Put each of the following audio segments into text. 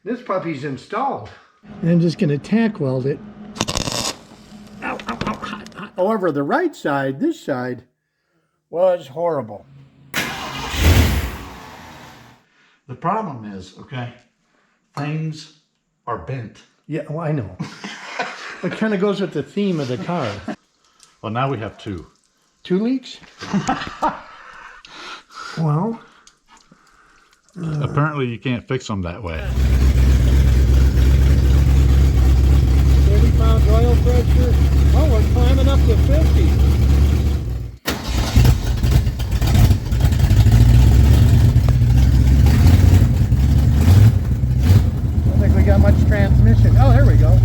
This puppy's installed. And I'm just going to tack weld it. Ow, ow, ow, hot, hot. However, the right side, this side, was horrible. The problem is, okay, things are bent. Yeah, well, I know. It kind of goes with the theme of the car. Well, now we have two. 2 leaks? Well. Apparently you can't fix them that way. 30 pounds oil pressure. Oh, we're climbing up to 50. I don't think we got much transmission. Oh, there we go.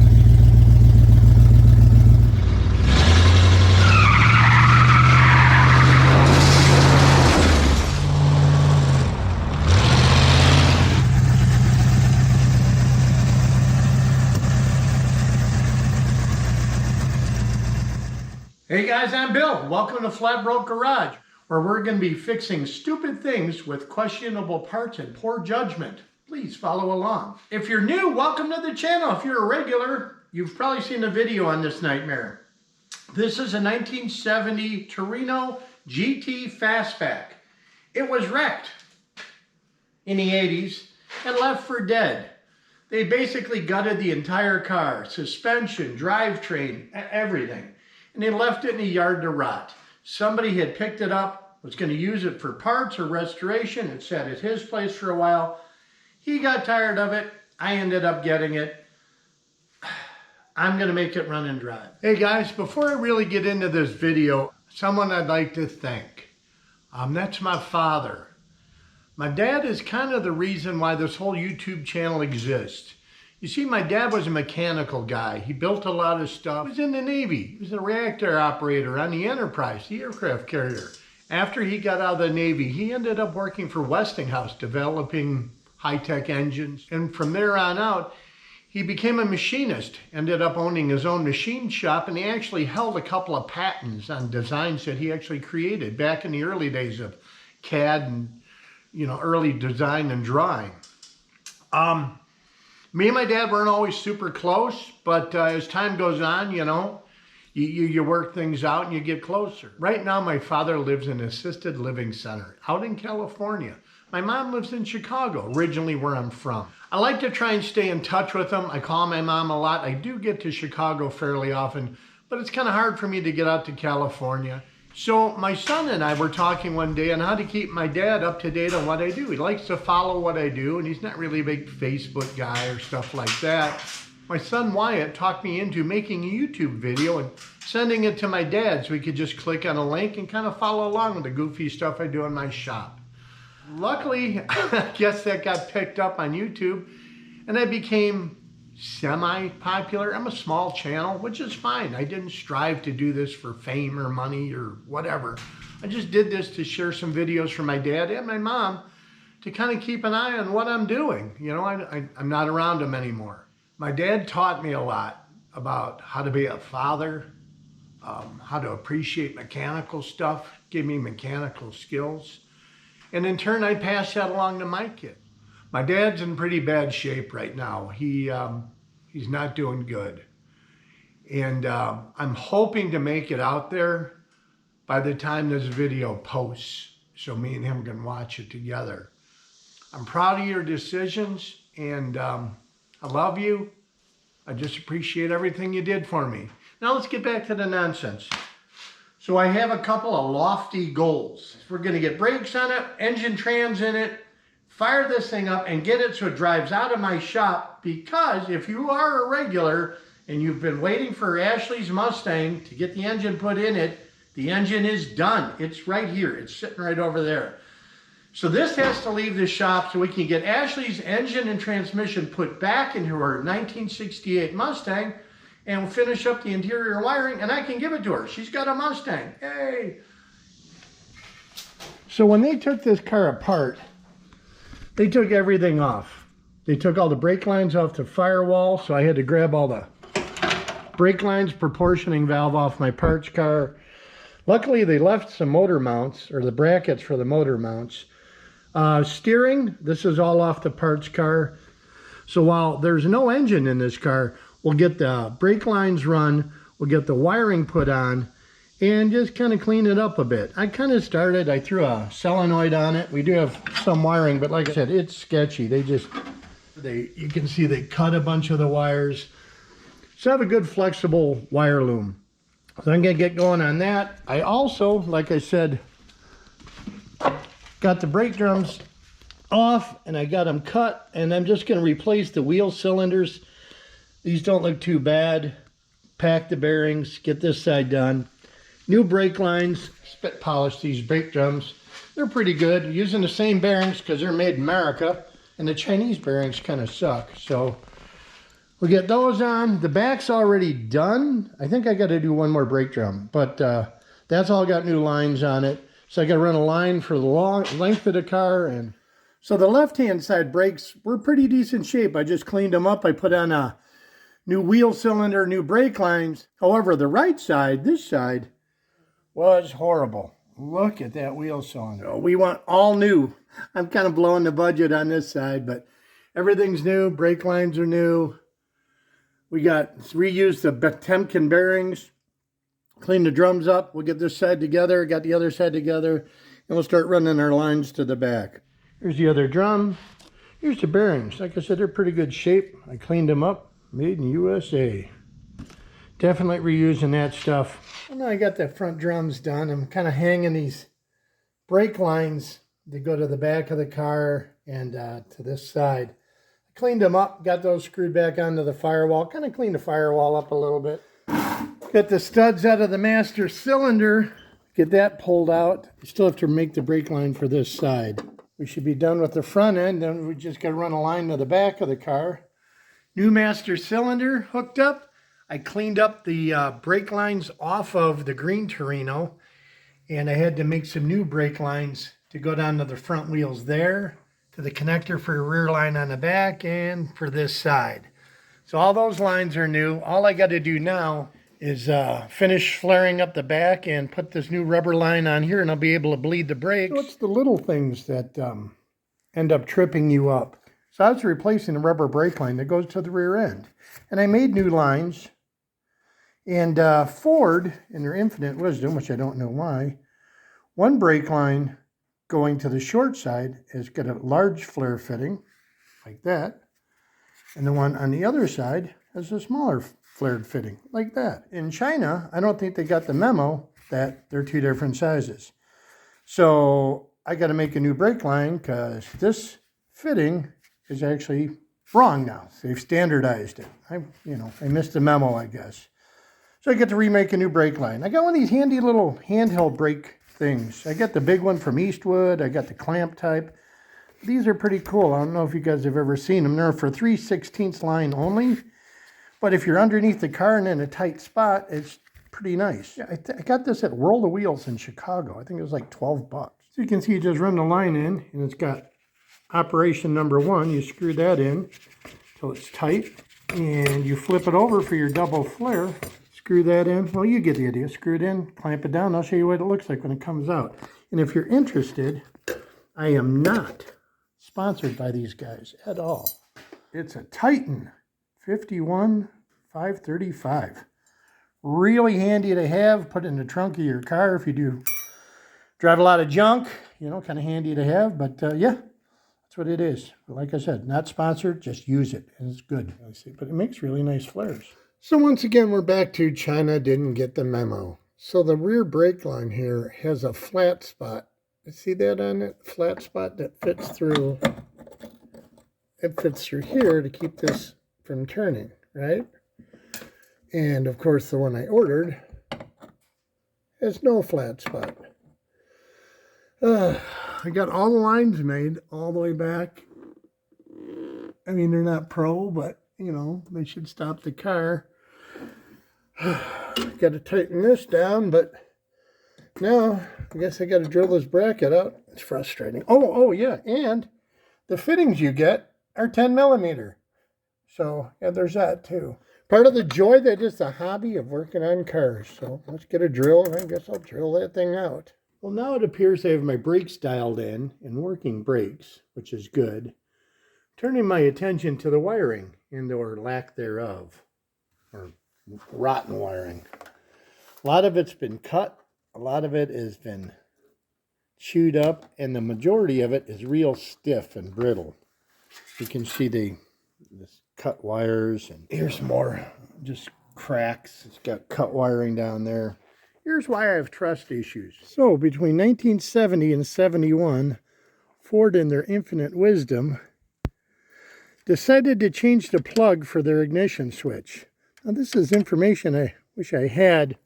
Hey guys, I'm Bill. Welcome to Flatbroke Garage, where we're going to be fixing stupid things with questionable parts and poor judgment. Please follow along. If you're new, welcome to the channel. If you're a regular, you've probably seen a video on this nightmare. This is a 1970 Torino GT Fastback. It was wrecked in the 80s and left for dead. They basically gutted the entire car, suspension, drivetrain, everything. And they left it in the yard to rot. Somebody had picked it up, was going to use it for parts or restoration. It sat at his place for a while. He got tired of it. I ended up getting it. I'm going to make it run and drive. Hey guys, before I really get into this video, someone I'd like to thank. That's my father. My dad is kind of the reason why this whole YouTube channel exists. You see, my dad was a mechanical guy. He built a lot of stuff. He was in the Navy. He was a reactor operator on the Enterprise, the aircraft carrier. After he got out of the Navy, he ended up working for Westinghouse, developing high-tech engines. And from there on out, he became a machinist, ended up owning his own machine shop, and he actually held a couple of patents on designs that he actually created back in the early days of CAD and, early design and drawing. Me and my dad weren't always super close, but as time goes on, you work things out and you get closer. Right now, my father lives in an assisted living center out in California. My mom lives in Chicago, originally where I'm from. I like to try and stay in touch with them. I call my mom a lot. I do get to Chicago fairly often, but it's kind of hard for me to get out to California. So my son and I were talking one day on how to keep my dad up to date on what I do. He likes to follow what I do, and he's not really a big Facebook guy or stuff like that. My son Wyatt talked me into making a YouTube video and sending it to my dad so he could just click on a link and kind of follow along with the goofy stuff I do in my shop. Luckily, I guess that got picked up on YouTube, and I became semi-popular. I'm a small channel, which is fine. I didn't strive to do this for fame or money or whatever. I just did this to share some videos for my dad and my mom to kind of keep an eye on what I'm doing. I'm not around them anymore. My dad taught me a lot about how to be a father, how to appreciate mechanical stuff, give me mechanical skills. And in turn, I passed that along to my kids. My dad's in pretty bad shape right now. He's not doing good. And I'm hoping to make it out there by the time this video posts, so me and him can watch it together. I'm proud of your decisions, and I love you. I just appreciate everything you did for me. Now let's get back to the nonsense. So I have a couple of lofty goals. We're gonna get brakes on it, engine trans in it, fire this thing up and get it so it drives out of my shop, because if you are a regular and you've been waiting for Ashley's Mustang to get the engine put in it, the engine is done. It's right here. It's sitting right over there. So this has to leave the shop so we can get Ashley's engine and transmission put back into her 1968 Mustang and we'll finish up the interior wiring and I can give it to her. She's got a Mustang. Hey! So when they took this car apart, they took everything off. They took all the brake lines off the firewall, so I had to grab all the brake lines, proportioning valve off my parts car. Luckily, they left some motor mounts, or the brackets for the motor mounts. Steering, this is all off the parts car. So while there's no engine in this car, we'll get the brake lines run, we'll get the wiring put on, and just kind of clean it up a bit. I kind of started, I threw a solenoid on it. We do have some wiring, but like I said, it's sketchy. You can see they cut a bunch of the wires. So I have a good flexible wire loom. So I'm gonna get going on that. I also, like I said, got the brake drums off and I got them cut, and I'm just gonna replace the wheel cylinders. These don't look too bad. Pack the bearings, get this side done. New brake lines, spit polish these brake drums. They're pretty good, using the same bearings because they're made in America, and the Chinese bearings kind of suck. So we'll get those on. The back's already done. I think I got to do one more brake drum, but that's all got new lines on it. So I got to run a line for the length of the car. And so the left-hand side brakes were pretty decent shape. I just cleaned them up. I put on a new wheel cylinder, new brake lines. However, the right side, this side, was horrible. Look at that wheel cylinder. We want all new. I'm kind of blowing the budget on this side, but everything's new. Brake lines are new. We got reused the Temkin bearings. Clean the drums up. We'll get this side together. Got the other side together. And we'll start running our lines to the back. Here's the other drum. Here's the bearings. Like I said, they're pretty good shape. I cleaned them up. Made in USA. Definitely reusing that stuff. Well, now I got the front drums done. I'm kind of hanging these brake lines that go to the back of the car and to this side. I cleaned them up, got those screwed back onto the firewall. Kind of cleaned the firewall up a little bit. Got the studs out of the master cylinder. Get that pulled out. You still have to make the brake line for this side. We should be done with the front end. Then we just got to run a line to the back of the car. New master cylinder hooked up. I cleaned up the brake lines off of the green Torino, and I had to make some new brake lines to go down to the front wheels there, to the connector for a rear line on the back, and for this side. So all those lines are new. All I got to do now is finish flaring up the back and put this new rubber line on here, and I'll be able to bleed the brakes. So it's the little things that end up tripping you up. So I was replacing the rubber brake line that goes to the rear end. And I made new lines. And Ford, in their infinite wisdom, which I don't know why, one brake line going to the short side has got a large flare fitting, like that. And the one on the other side has a smaller flared fitting, like that. In China, I don't think they got the memo that they're two different sizes. So I got to make a new brake line because this fitting is actually wrong now. They've standardized it. I missed the memo, I guess. So I get to remake a new brake line. I got one of these handy little handheld brake things. I got the big one from Eastwood. I got the clamp type. These are pretty cool. I don't know if you guys have ever seen them. They're for 3/16 line only. But if you're underneath the car and in a tight spot, it's pretty nice. Yeah, I got this at World of Wheels in Chicago. I think it was like $12. So you can see you just run the line in, and it's got operation number 1. You screw that in till it's tight, and you flip it over for your double flare. Screw that in. Well, you get the idea. Screw it in, clamp it down. I'll show you what it looks like when it comes out. And if you're interested, I am not sponsored by these guys at all. It's a Titan 51535. Really handy to have. Put it in the trunk of your car if you do drive a lot of junk. Kind of handy to have. But yeah, that's what it is. But like I said, not sponsored. Just use it. And it's good. But it makes really nice flares. So once again, we're back to China didn't get the memo. So the rear brake line here has a flat spot. You see that on it? Flat spot that fits through. It fits through here to keep this from turning, right? And of course, the one I ordered has no flat spot. I got all the lines made all the way back. I mean, they're not pro, but they should stop the car. Got to tighten this down, but now I guess I got to drill this bracket out. It's frustrating. Oh yeah, and the fittings you get are 10 millimeter. So yeah, there's that too. Part of the joy that is the hobby of working on cars. So let's get a drill, and I guess I'll drill that thing out. Well, now it appears I have my brakes dialed in and working brakes, which is good. Turning my attention to the wiring and or lack thereof, or rotten wiring. A lot of it's been cut, a lot of it has been chewed up, and the majority of it is real stiff and brittle. You can see the cut wires, and here's more just cracks. It's got cut wiring down there. Here's why I have trust issues. So between 1970 and 71, Ford, in their infinite wisdom, decided to change the plug for their ignition switch. Now this is information I wish I had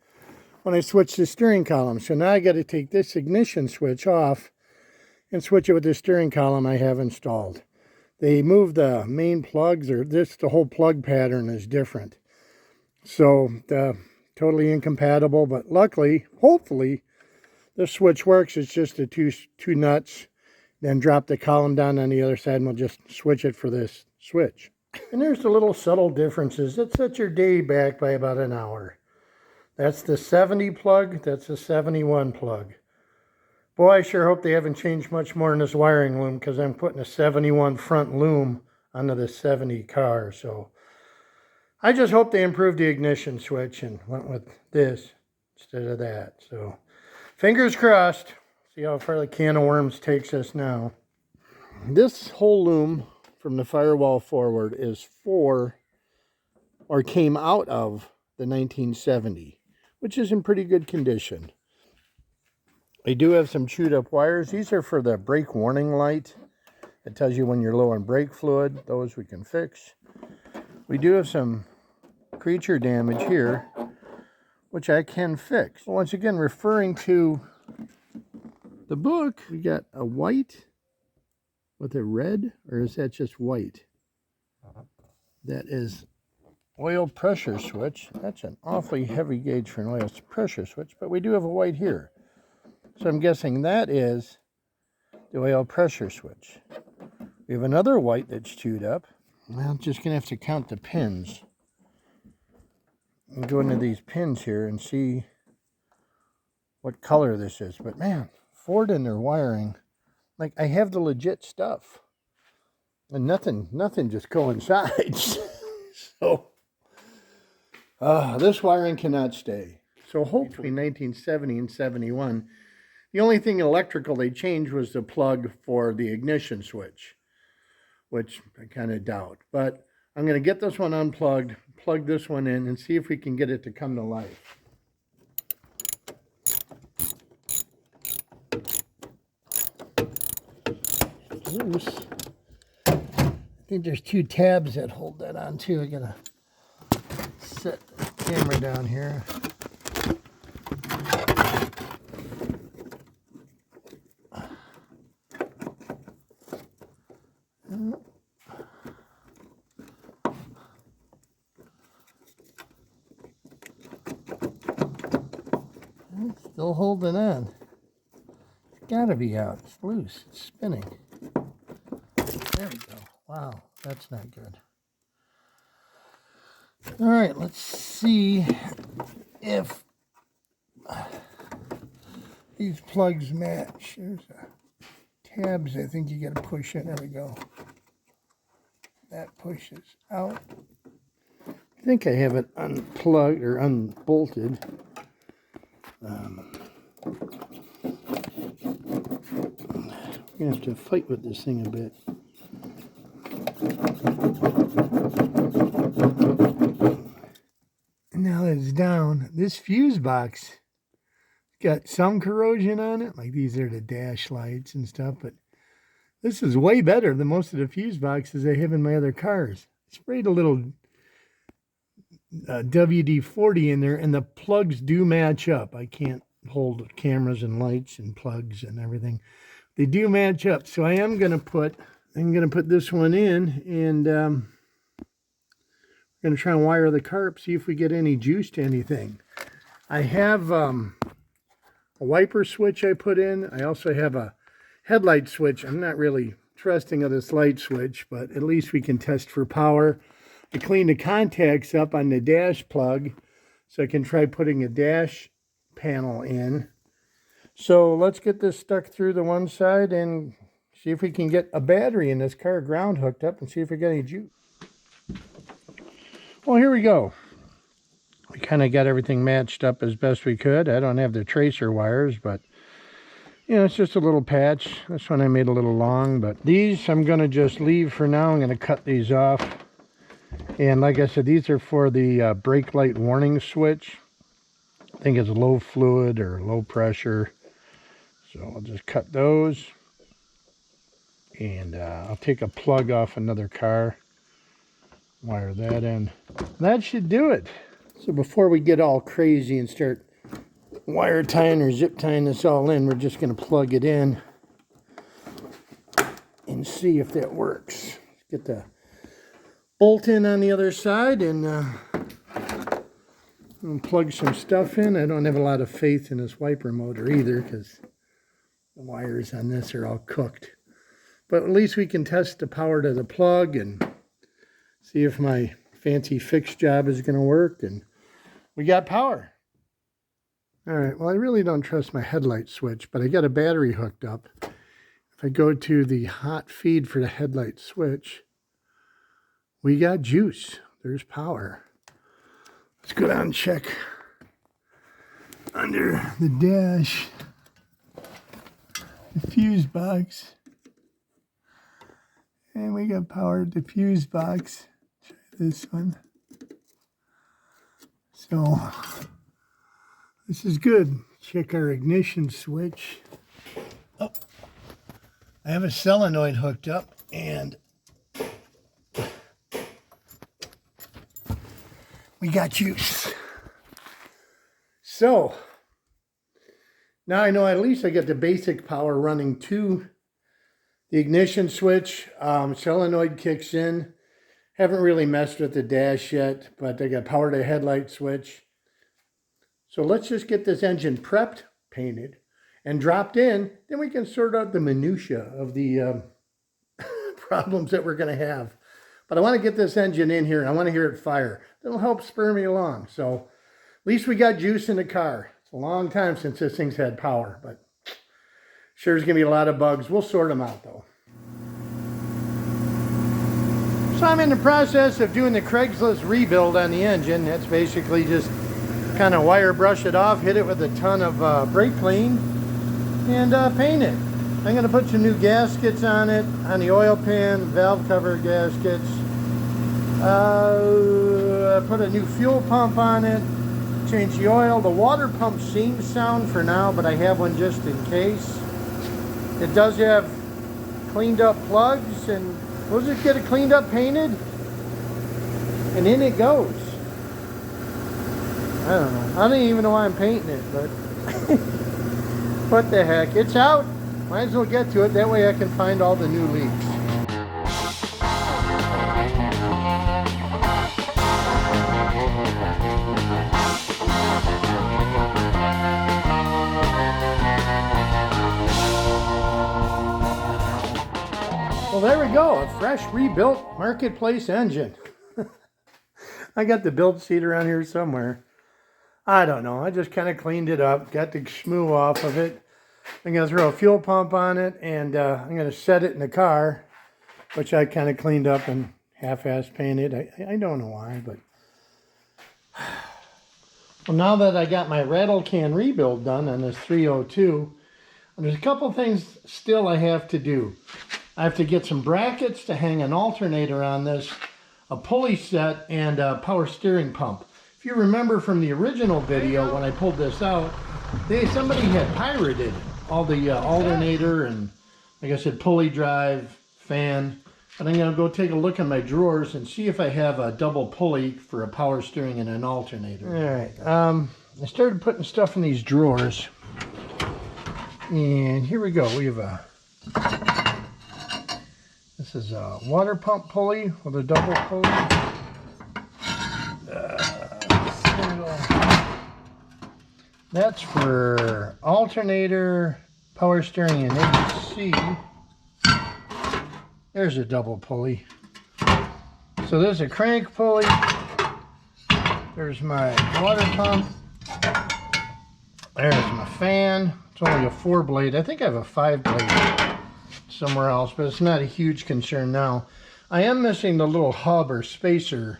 when I switched the steering column. So now I got to take this ignition switch off and switch it with the steering column I have installed. They moved the main plugs, or the whole plug pattern is different. So totally incompatible, but luckily, hopefully, the switch works. It's just the two nuts, then drop the column down on the other side, and we'll just switch it for this switch. And there's the little subtle differences that set your day back by about an hour. That's the 70 plug, that's the 71 plug. Boy, I sure hope they haven't changed much more in this wiring loom, because I'm putting a 71 front loom onto the 70 car. So I just hope they improved the ignition switch and went with this instead of that. So fingers crossed. See how far the can of worms takes us now. This whole loom from the firewall forward is for, or came out of, the 1970, which is in pretty good condition. I do have some chewed up wires. These are for the brake warning light. It tells you when you're low on brake fluid. Those we can fix. We do have some creature damage here, which I can fix. Once again, referring to the book, we got a white with a red, or is that just white? That is oil pressure switch. That's an awfully heavy gauge for an oil pressure switch, but we do have a white here. So I'm guessing that is the oil pressure switch. We have another white that's chewed up. Well, I'm just going to have to count the pins. And go into these pins here and see what color this is. But man, Ford and their wiring, like, I have the legit stuff. And nothing just coincides. So this wiring cannot stay. So hopefully 1970 and 71, the only thing electrical they changed was the plug for the ignition switch, which I kind of doubt. But I'm going to get this one unplugged, plug this one in, and see if we can get it to come to life. Loose. I think there's two tabs that hold that on too. I gotta set the camera down here. It's still holding on. It's gotta be out. It's loose. It's spinning. There we go. Wow, that's not good. All right, let's see if these plugs match. There's tabs I think you got to push in. There we go. That pushes out. I think I have it unplugged or unbolted. I'm gonna have to fight with this thing a bit. Now that it's down, this fuse box got some corrosion on it. Like, these are the dash lights and stuff, but this is way better than most of the fuse boxes I have in my other cars. I sprayed a little WD-40 in there, and the plugs do match up. I can't hold cameras and lights and plugs and everything. They do match up, so I'm gonna put this one in, and I'm gonna try and wire the car up, see if we get any juice to anything. I have a wiper switch I put in. I also have a headlight switch. I'm not really trusting of this light switch, but at least we can test for power. I cleaned the contacts up on the dash plug, so I can try putting a dash panel in. So let's get this stuck through the one side and See if we can get a battery in this car ground hooked up and see if we got any juice. Well, here we go. We kind of got everything matched up as best we could. I don't have the tracer wires, but you know, it's just a little patch. This one I made a little long, but these I'm going to just leave for now. I'm going to cut these off. And like I said, these are for the brake light warning switch. I think it's low fluid or low pressure. So I'll just cut those. And I'll take a plug off another car. Wire that in. That should do it. So before we get all crazy and start wire tying or zip tying this all in, we're just going to plug it in and see if that works. Get the bolt in on the other side and plug some stuff in. I don't have a lot of faith in this wiper motor either because the wires on this are all cooked. But at least we can test the power to the plug and see if my fancy fix job is going to work. And we got power. All right, well, I really don't trust my headlight switch, but I got a battery hooked up. If I go to the hot feed for the headlight switch, we got juice. There's power. Let's go down and check under the dash, the fuse box. And we got power at the fuse box. Try this one. So this is good. Check our ignition switch. Oh, I have a solenoid hooked up and we got juice. So now I know at least I get the basic power running to the ignition switch. Solenoid kicks in. Haven't really messed with the dash yet, but I got power to the headlight switch. So let's just get this engine prepped, painted, and dropped in. Then we can sort out the minutia of the problems that we're going to have. But I want to get this engine in here, and I want to hear it fire. That'll help spur me along. So at least we got juice in the car. It's a long time since this thing's had power, but sure there's going to be a lot of bugs. We'll sort them out, though. So I'm in the process of doing the Craigslist rebuild on the engine. That's basically just kind of wire brush it off, hit it with a ton of brake clean, and paint it. I'm going to put some new gaskets on it, on the oil pan, valve cover gaskets. Put a new fuel pump on it, change the oil. The water pump seems sound for now, but I have one just in case. It does have cleaned up plugs, and we'll just get it cleaned up, painted, and in it goes. I don't know. I don't even know why I'm painting it, but what the heck. It's out. Might as well get to it. That way I can find all the new leaks. Well, there we go. A fresh rebuilt Marketplace engine. I got the build seat around here somewhere. I don't know. I just kind of cleaned it up, got the schmoo off of it. I'm going to throw a fuel pump on it, and I'm going to set it in the car, which I kind of cleaned up and half-assed painted. I don't know why, but... Well, now that I got my rattle can rebuild done on this 302, there's a couple things still I have to do. I have to get some brackets to hang an alternator on this, a pulley set, and a power steering pump. If you remember from the original video when I pulled this out, somebody had pirated all the alternator and, like I said, pulley drive, fan. And I'm going to go take a look in my drawers and see if I have a double pulley for a power steering and an alternator. All right, I started putting stuff in these drawers. And here we go. We have this is a water pump pulley with a double pulley. That's for alternator, power steering, and AC. There's a double pulley. So there's a crank pulley. There's my water pump. There's my fan. It's only a 4-blade. I think I have a 5-blade. somewhere else, but it's not a huge concern now. I am missing the little hub or spacer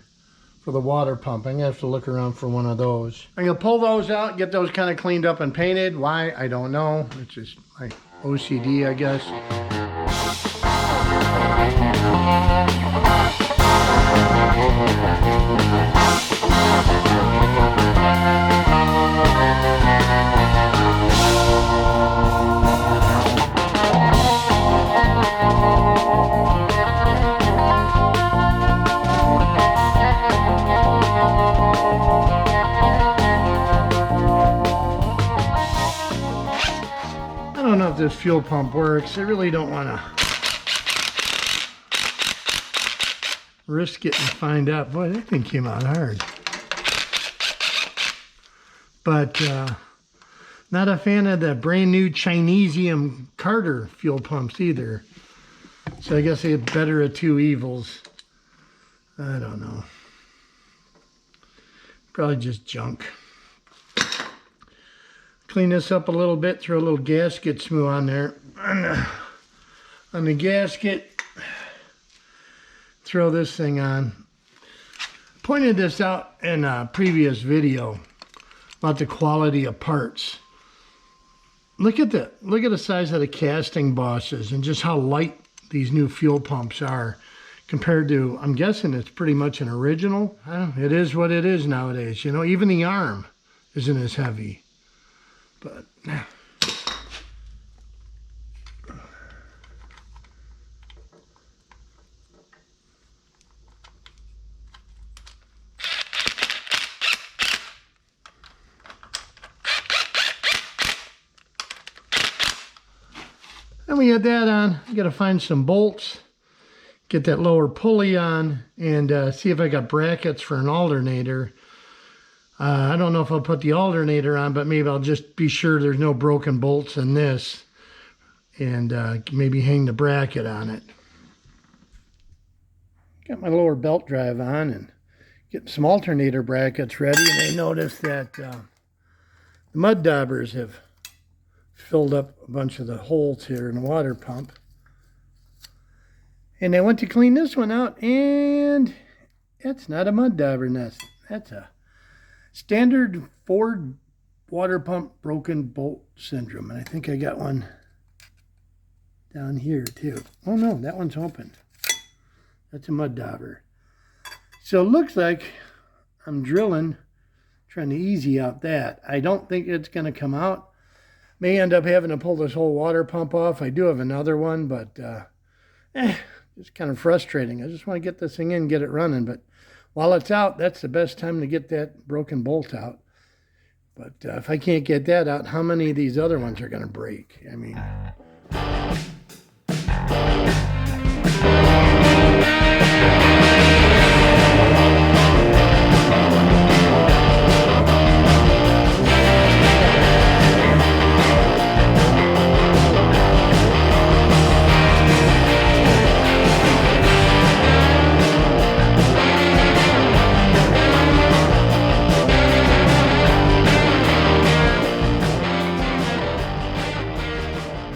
for the water pump. I'm gonna have to look around for one of those. I'm gonna pull those out, get those kind of cleaned up and painted. Why? I don't know. It's just my OCD, I guess. I don't know if this fuel pump works. I really don't want to risk it and find out. Boy, that thing came out hard. But not a fan of the brand new Chinesium Carter fuel pumps either. So I guess they have better of two evils. I don't know. Probably just junk. Clean this up a little bit, throw a little gasket smooth on there. On the gasket, throw this thing on. Pointed this out in a previous video about the quality of parts. Look at the size of the casting bosses and just how light these new fuel pumps are compared to, I'm guessing it's pretty much an original. It is what it is nowadays. You know, even the arm isn't as heavy. But then we got that on. I got to find some bolts, get that lower pulley on, and see if I got brackets for an alternator. I don't know if I'll put the alternator on, but maybe I'll just be sure there's no broken bolts in this and maybe hang the bracket on it. Got my lower belt drive on and getting some alternator brackets ready, and I noticed that the mud daubers have filled up a bunch of the holes here in the water pump. And I went to clean this one out, and it's not a mud dauber nest. That's a standard Ford water pump broken bolt syndrome. And I think I got one down here too. Oh no, that one's open. That's a mud dauber. So it looks like I'm drilling, trying to easy out that. I don't think it's going to come out. May end up having to pull this whole water pump off. I do have another one, but it's kind of frustrating. I just want to get this thing in, get it running, but while it's out, that's the best time to get that broken bolt out. But if I can't get that out, how many of these other ones are going to break? I mean...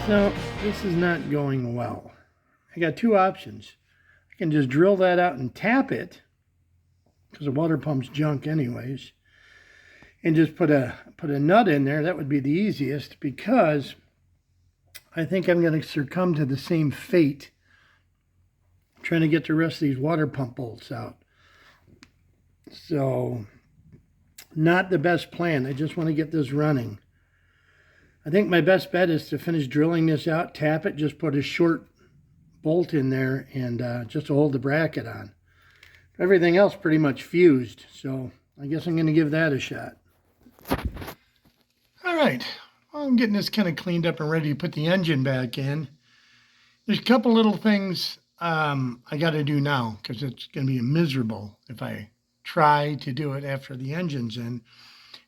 So this is not going well. I got two options. I can just drill that out and tap it, because the water pump's junk anyways, and just put a nut in there. That would be the easiest, because I think I'm going to succumb to the same fate trying to get the rest of these water pump bolts out. So not the best plan. I just want to get this running. I think my best bet is to finish drilling this out, tap it, just put a short bolt in there, and just to hold the bracket on. Everything else pretty much fused, so I guess I'm going to give that a shot. All right, well, I'm getting this kind of cleaned up and ready to put the engine back in. There's a couple little things I got to do now, because it's going to be miserable if I try to do it after the engine's in.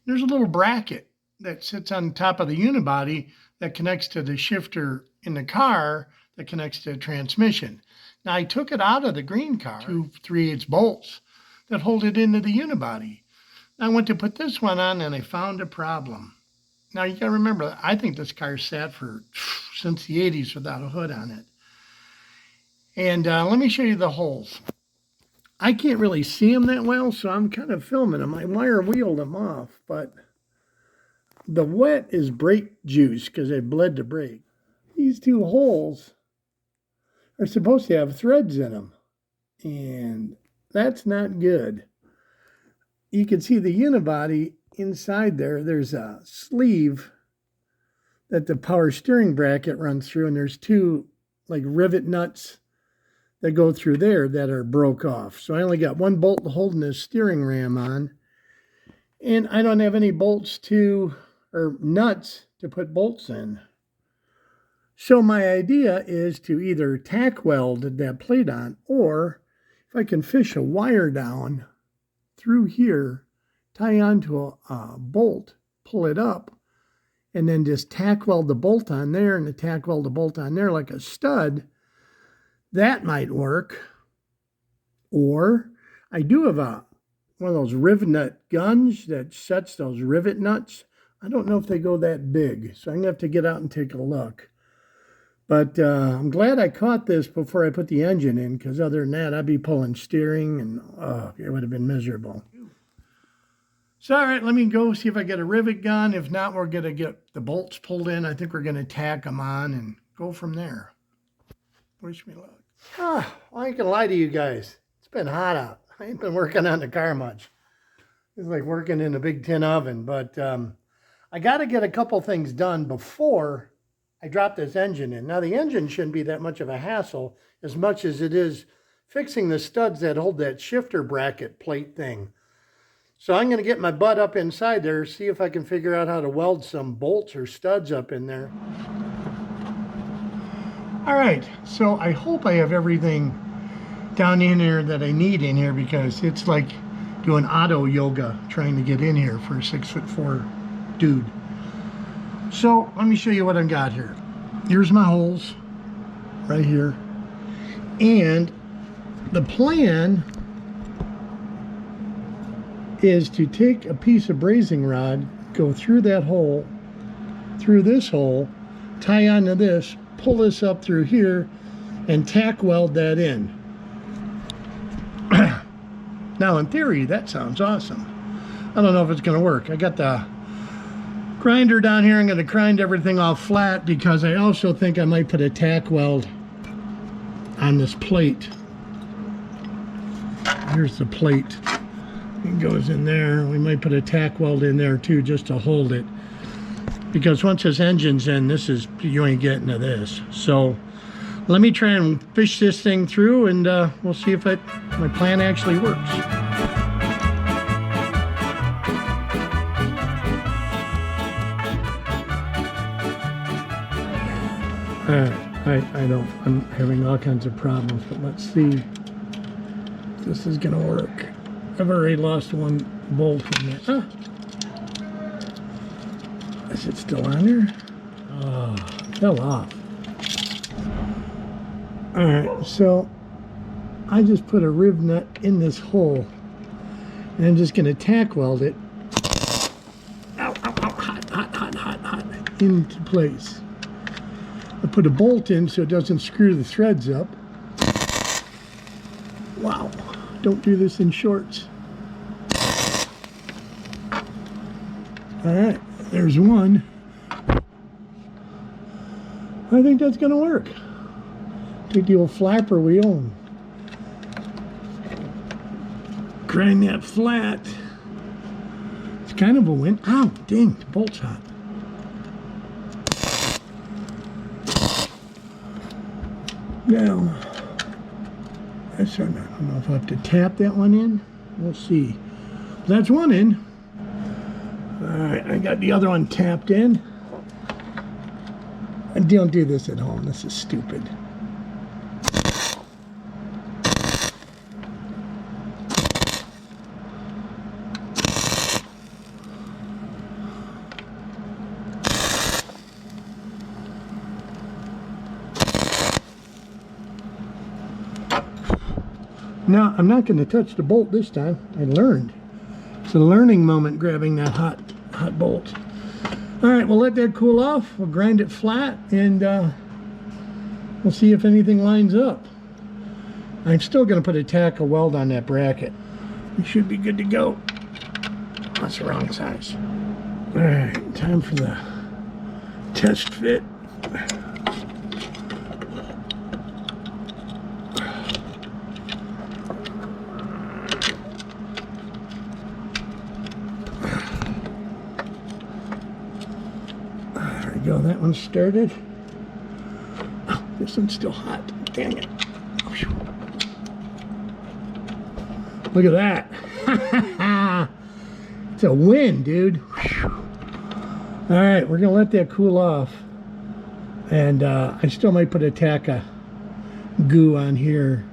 There's a little bracket that sits on top of the unibody that connects to the shifter in the car that connects to the transmission. Now I took it out of the green car, 2 3/8 bolts that hold it into the unibody. I went to put this one on and I found a problem. Now you gotta remember, I think this car sat for since the 80s without a hood on it. And let me show you the holes. I can't really see them that well, so I'm kind of filming them. I wire wheeled them off, but the wet is brake juice because they bled to brake. These two holes are supposed to have threads in them, and that's not good. You can see the unibody inside there. There's a sleeve that the power steering bracket runs through, and there's two like rivet nuts that go through there that are broke off. So I only got one bolt holding this steering ram on, and I don't have any bolts or nuts to put bolts in. So my idea is to either tack weld that plate on, or if I can fish a wire down through here, tie onto a bolt, pull it up, and then just tack weld the bolt on there and tack weld the bolt on there like a stud. That might work. Or I do have one of those rivet nut guns that sets those rivet nuts. I don't know if they go that big, so I'm going to have to get out and take a look. But I'm glad I caught this before I put the engine in, because other than that, I'd be pulling steering, and it would have been miserable. So, all right, let me go see if I get a rivet gun. If not, we're going to get the bolts pulled in. I think we're going to tack them on and go from there. Wish me luck. I ain't going to lie to you guys. It's been hot out. I ain't been working on the car much. It's like working in a big tin oven. But I got to get a couple things done before I drop this engine in. Now, the engine shouldn't be that much of a hassle as much as it is fixing the studs that hold that shifter bracket plate thing. So I'm going to get my butt up inside there, see if I can figure out how to weld some bolts or studs up in there. All right, so I hope I have everything down in here that I need in here, because it's like doing auto yoga trying to get in here for a 6'4" dude. So let me show you what I've got here. Here's my holes right here. And the plan is to take a piece of brazing rod, go through that hole, through this hole, tie onto this, pull this up through here, and tack weld that in. Now, in theory, that sounds awesome. I don't know if it's going to work. I got the grinder down here. I'm going to grind everything off flat, because I also think I might put a tack weld on this plate. Here's the plate. It goes in there. We might put a tack weld in there too, just to hold it, because once this engine's in, you ain't getting to this. So let me try and fish this thing through, and we'll see if my plan actually works. I'm having all kinds of problems, but let's see if this is gonna work. I've already lost one bolt in there. Is it still on there? Oh, it fell off. All right, so I just put a rib nut in this hole, and I'm just gonna tack weld it. Ow, ow, ow, hot, into place. I put a bolt in so it doesn't screw the threads up. Wow, don't do this in shorts. All right, there's one. I think that's gonna work. Take the old flapper wheel and grind that flat. It's kind of a win. Ow, dang, the bolt's hot. Now, I don't know if I have to tap that one in. We'll see. That's one in. All right, I got the other one tapped in. And don't do this at home. This is stupid. Now, I'm not going to touch the bolt this time. I learned. It's a learning moment grabbing that hot bolt. All right, we'll let that cool off. We'll grind it flat, and we'll see if anything lines up. I'm still going to put a tack of weld on that bracket. We should be good to go. That's the wrong size. All right, time for the test fit. There we go, that one's started. Oh, this one's still hot. Dang it. Look at that. It's a win, dude. All right, we're gonna let that cool off. And I still might put a tack of goo on here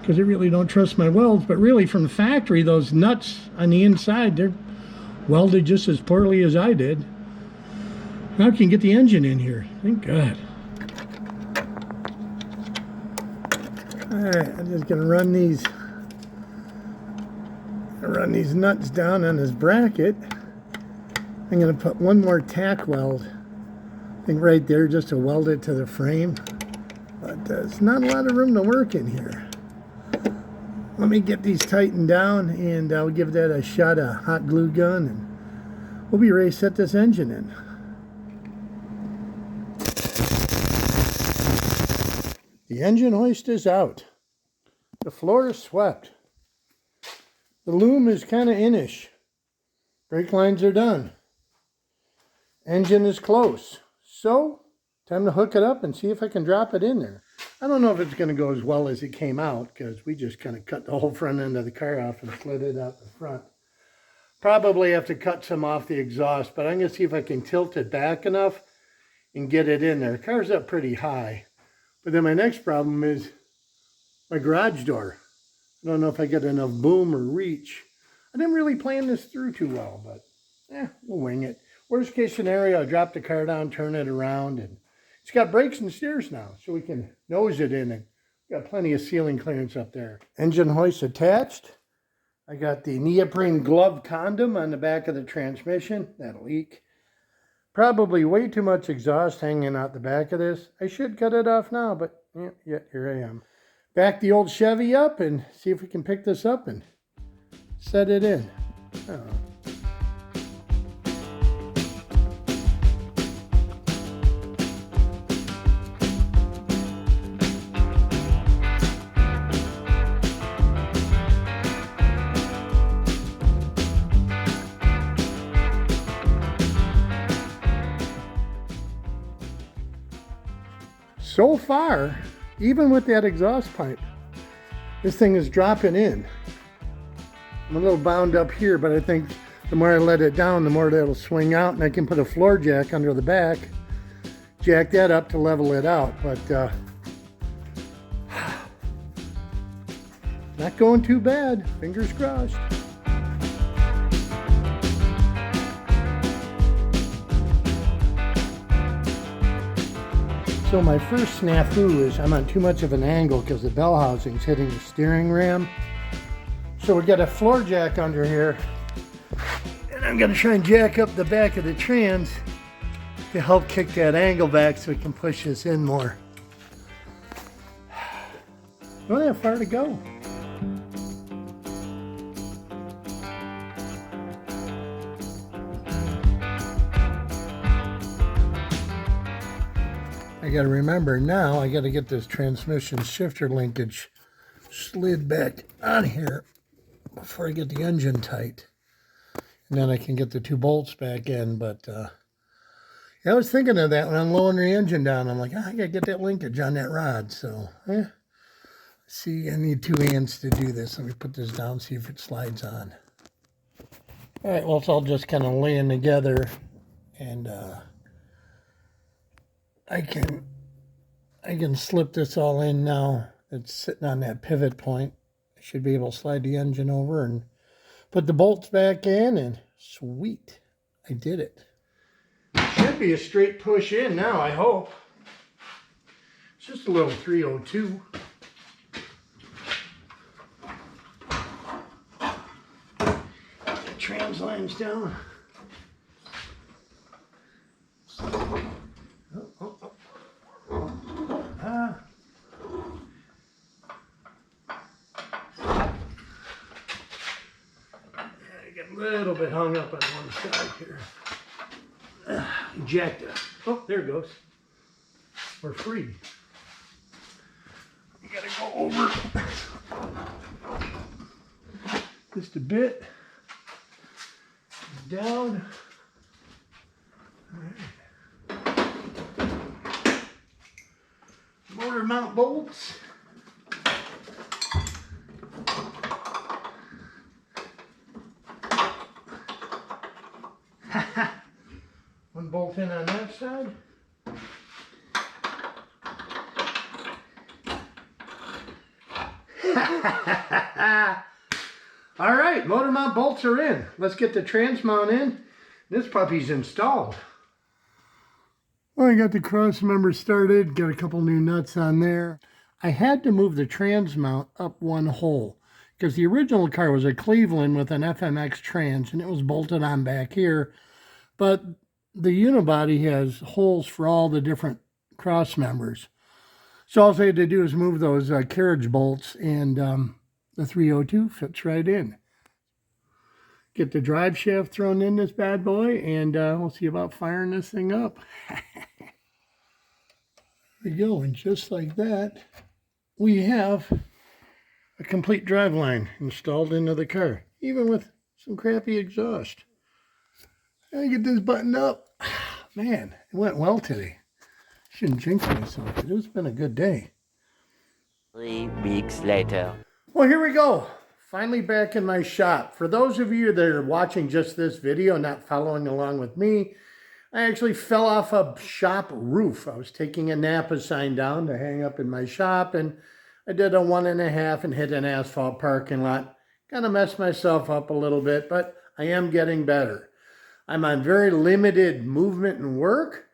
because I really don't trust my welds. But really, from the factory, those nuts on the inside, they're welded just as poorly as I did. Now I can get the engine in here. Thank God. All right, I'm just gonna run these nuts down on this bracket. I'm gonna put one more tack weld, I think right there, just to weld it to the frame. But there's not a lot of room to work in here. Let me get these tightened down and I'll give that a shot of hot glue gun and we'll be ready to set this engine in. The engine hoist is out. The floor is swept. The loom is kind of inish. Brake lines are done. Engine is close. So, time to hook it up and see if I can drop it in there. I don't know if it's going to go as well as it came out because we just kind of cut the whole front end of the car off and slid it out the front. Probably have to cut some off the exhaust, but I'm going to see if I can tilt it back enough and get it in there. The car's up pretty high. But then my next problem is my garage door. I don't know if I get enough boom or reach. I didn't really plan this through too well, but we'll wing it. Worst case scenario, I'll drop the car down, turn it around, and it's got brakes and steers now, so we can nose it in, and got plenty of ceiling clearance up there. Engine hoist attached. I got the neoprene glove condom on the back of the transmission. That'll leak. Probably way too much exhaust hanging out the back of this. I should cut it off now, but yeah, here I am. Back the old Chevy up and see if we can pick this up and set it in. Oh. So far, even with that exhaust pipe, this thing is dropping in. I'm a little bound up here, but I think the more I let it down, the more that'll swing out, and I can put a floor jack under the back, jack that up to level it out. But not going too bad. Fingers crossed. So my first snafu is I'm on too much of an angle because the bell housing's hitting the steering ram. So we got a floor jack under here, and I'm gonna try and jack up the back of the trans to help kick that angle back so we can push this in more. Don't have far to go. I gotta remember now, I gotta get this transmission shifter linkage slid back on here before I get the engine tight. And then I can get the two bolts back in, but I was thinking of that when I'm lowering the engine down. I'm like, I gotta get that linkage on that rod, so see, I need 2 hands to do this. Let me put this down, see if it slides on. All right, well, it's all just kind of laying together, and I can slip this all in now. It's sitting on that pivot point. I should be able to slide the engine over and put the bolts back in, and sweet, I did it. Should be a straight push in now, I hope. It's just a little 302. Get the trans lines down. get a little bit hung up on one side here. Eject it. Oh, there it goes. We're free. You gotta go over just a bit. Down. All right. Motor mount bolts. One bolt in on that side. All right, motor mount bolts are in. Let's get the trans mount in. This puppy's installed. Well, I got the cross member started, got a couple new nuts on there. I had to move the trans mount up one hole because the original car was a Cleveland with an FMX trans and it was bolted on back here. But the unibody has holes for all the different cross members. So all I had to do is move those carriage bolts and the 302 fits right in. Get the drive shaft thrown in this bad boy and we'll see about firing this thing up. There we go, and just like that, we have a complete driveline installed into the car, even with some crappy exhaust. I get this buttoned up. Man, it went well today. Shouldn't jinx myself, but it's been a good day. 3 weeks later. Well, here we go. Finally back in my shop. For those of you that are watching just this video, not following along with me, I actually fell off a shop roof. I was taking a Napa sign down to hang up in my shop, and I did a 1.5 and hit an asphalt parking lot. Kind of messed myself up a little bit, but I am getting better. I'm on very limited movement and work,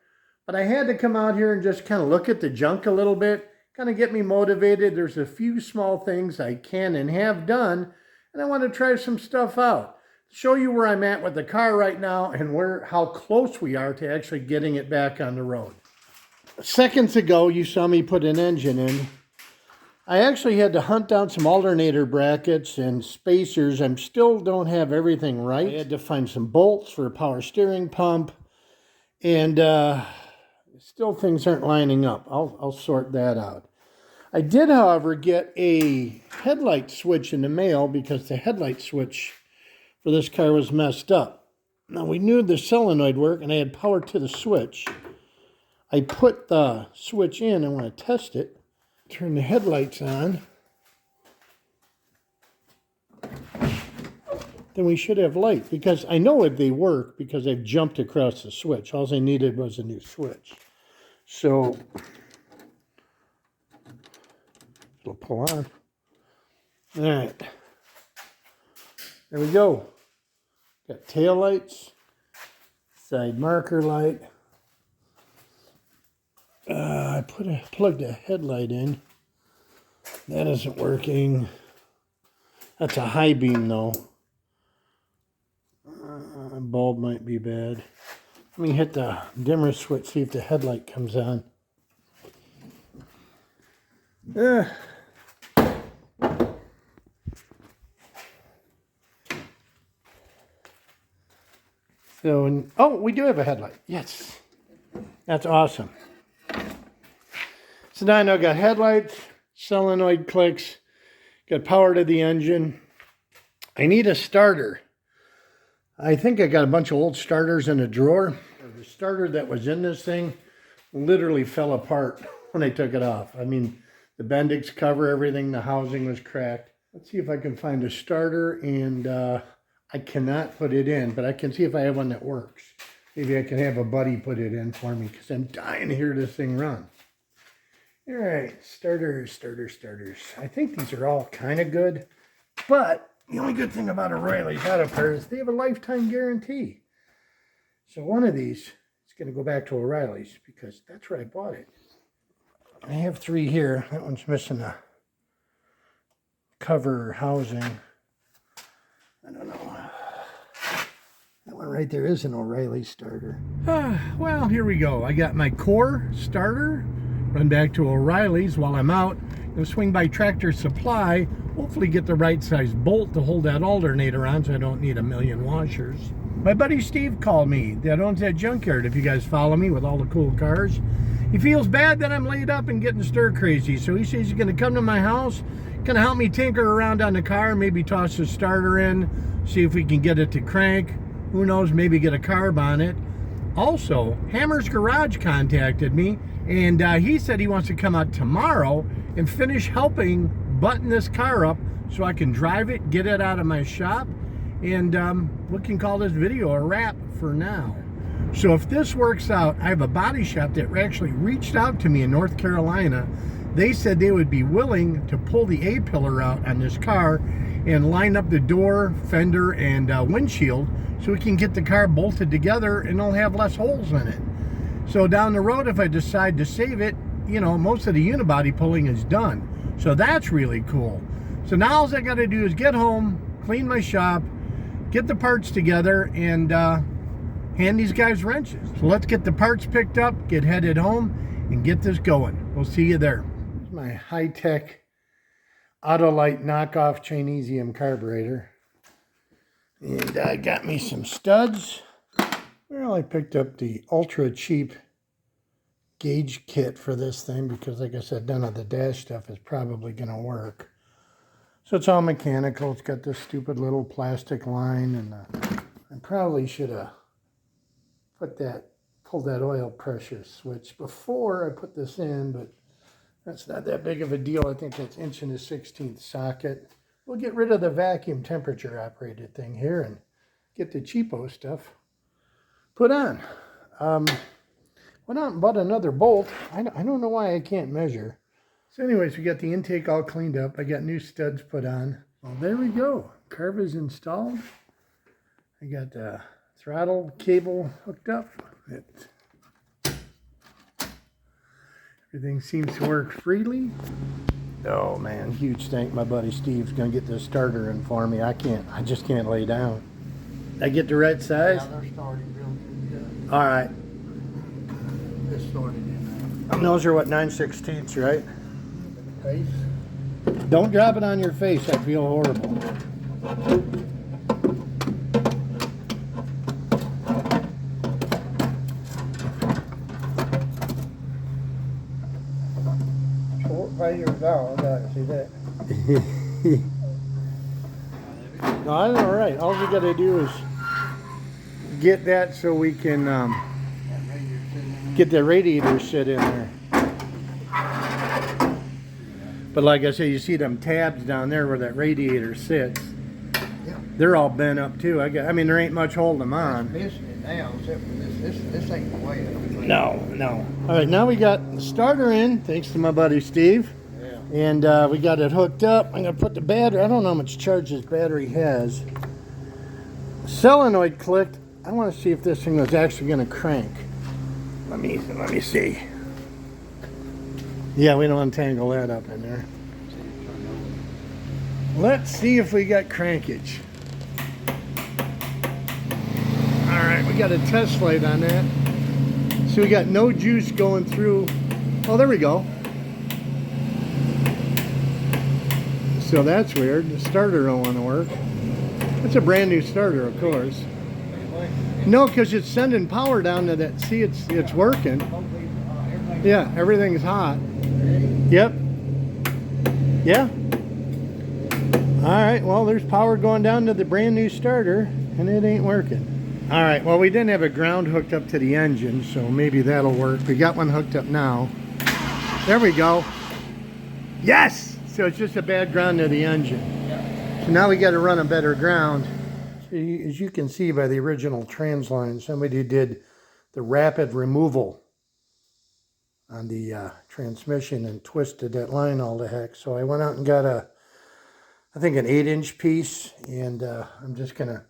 but I had to come out here and just kind of look at the junk a little bit, kind of get me motivated. There's a few small things I can and have done, and I want to try some stuff out. Show you where I'm at with the car right now and how close we are to actually getting it back on the road. Seconds ago, you saw me put an engine in. I actually had to hunt down some alternator brackets and spacers. I still don't have everything right. I had to find some bolts for a power steering pump, and still things aren't lining up. I'll sort that out. I did, however, get a headlight switch in the mail because the headlight switch for this car was messed up. Now, we knew the solenoid worked and I had power to the switch. I put the switch in. I want to test it. Turn the headlights on. Then we should have light, because I know if they work because I've jumped across the switch. All I needed was a new switch. So it'll pull on. All right. There we go. Got tail lights, side marker light. I plugged a headlight in. That isn't working. That's a high beam though. Bulb might be bad. Let me hit the dimmer switch, see if the headlight comes on. So, oh, we do have a headlight. Yes. That's awesome. So now I know I got headlights, solenoid clicks, got power to the engine. I need a starter. I think I got a bunch of old starters in a drawer. The starter that was in this thing literally fell apart when I took it off. I mean, the Bendix cover, everything, the housing was cracked. Let's see if I can find a starter, and I cannot put it in, but I can see if I have one that works. Maybe I can have a buddy put it in for me because I'm dying to hear this thing run. All right, starters. I think these are all kind of good, but the only good thing about O'Reilly's auto parts is they have a lifetime guarantee. So one of these is going to go back to O'Reilly's because that's where I bought it. I have 3 here. That one's missing a cover housing. I don't know. That one right there is an O'Reilly starter. Well, here we go. I got my core starter. Run back to O'Reilly's while I'm out. and swing by Tractor Supply. Hopefully get the right size bolt to hold that alternator on so I don't need a million washers. My buddy Steve called me that owns that junkyard, if you guys follow me, with all the cool cars. He feels bad that I'm laid up and getting stir crazy, so he says he's going to come to my house, going to help me tinker around on the car, maybe toss the starter in, see if we can get it to crank. Who knows, maybe get a carb on it. Also, Hammer's Garage contacted me, and he said he wants to come out tomorrow and finish helping button this car up so I can drive it, get it out of my shop, and we can call this video a wrap for now. So if this works out, I have a body shop that actually reached out to me in North Carolina. They said they would be willing to pull the A-pillar out on this car and line up the door, fender, and windshield so we can get the car bolted together and it'll have less holes in it. So down the road, if I decide to save it, you know, most of the unibody pulling is done. So that's really cool. So now all I got to do is get home, clean my shop, get the parts together, and hand these guys wrenches. So let's get the parts picked up, get headed home, and get this going. We'll see you there. Here's my high-tech Autolite knockoff Chinesium carburetor. And I got me some studs. Well, I picked up the ultra cheap gauge kit for this thing because, like I said, none of the dash stuff is probably going to work. So it's all mechanical. It's got this stupid little plastic line, and I probably should have pulled that oil pressure switch before I put this in, but that's not that big of a deal. I think that's 1 1/16" socket. We'll get rid of the vacuum temperature operated thing here and get the cheapo stuff put on. Went out and bought another bolt. I don't know why I can't measure. So anyways, we got the intake all cleaned up. I got new studs put on. Well, there we go. Carb is installed. I got the throttle cable hooked up. Everything seems to work freely. Oh man, huge thank my buddy Steve's gonna get this starter in for me. I just can't lay down. I get the right size? Yeah, they're starting real good. All right. They're started in there. And those are what, 9/16, right? Face. Don't drop it on your face. I feel horrible. Right here down, I gotta see that. No, that's all right. All we got to do is get that so we can get the radiator sit in there. But like I say, you see them tabs down there where that radiator sits. Yeah. They're all bent up too. I mean, there ain't much holding them on. Missing it now, except for this ain't the way it is. No. All right, now we got the starter in, thanks to my buddy Steve. Yeah. And we got it hooked up. I'm gonna put the battery. I don't know how much charge this battery has. Solenoid clicked. I want to see if this thing was actually gonna crank. Let me see. Yeah, we don't untangle that up in there. Let's see if we got crankage. All right, we got a test light on that. So we got no juice going through. Oh, there we go. So that's weird. The starter don't want to work. It's a brand new starter, of course. No, because it's sending power down to that. See, it's working. Yeah, everything's hot. Yep. Yeah. All right, well, there's power going down to the brand new starter, and it ain't working. All right, well, we didn't have a ground hooked up to the engine, so maybe that'll work. We got one hooked up now. There we go. Yes! So it's just a bad ground to the engine. So now we got to run a better ground. So as you can see by the original trans line, somebody did the rapid removal on the transmission and twisted that line all the heck. So I went out and got I think an 8-inch piece, and I'm just gonna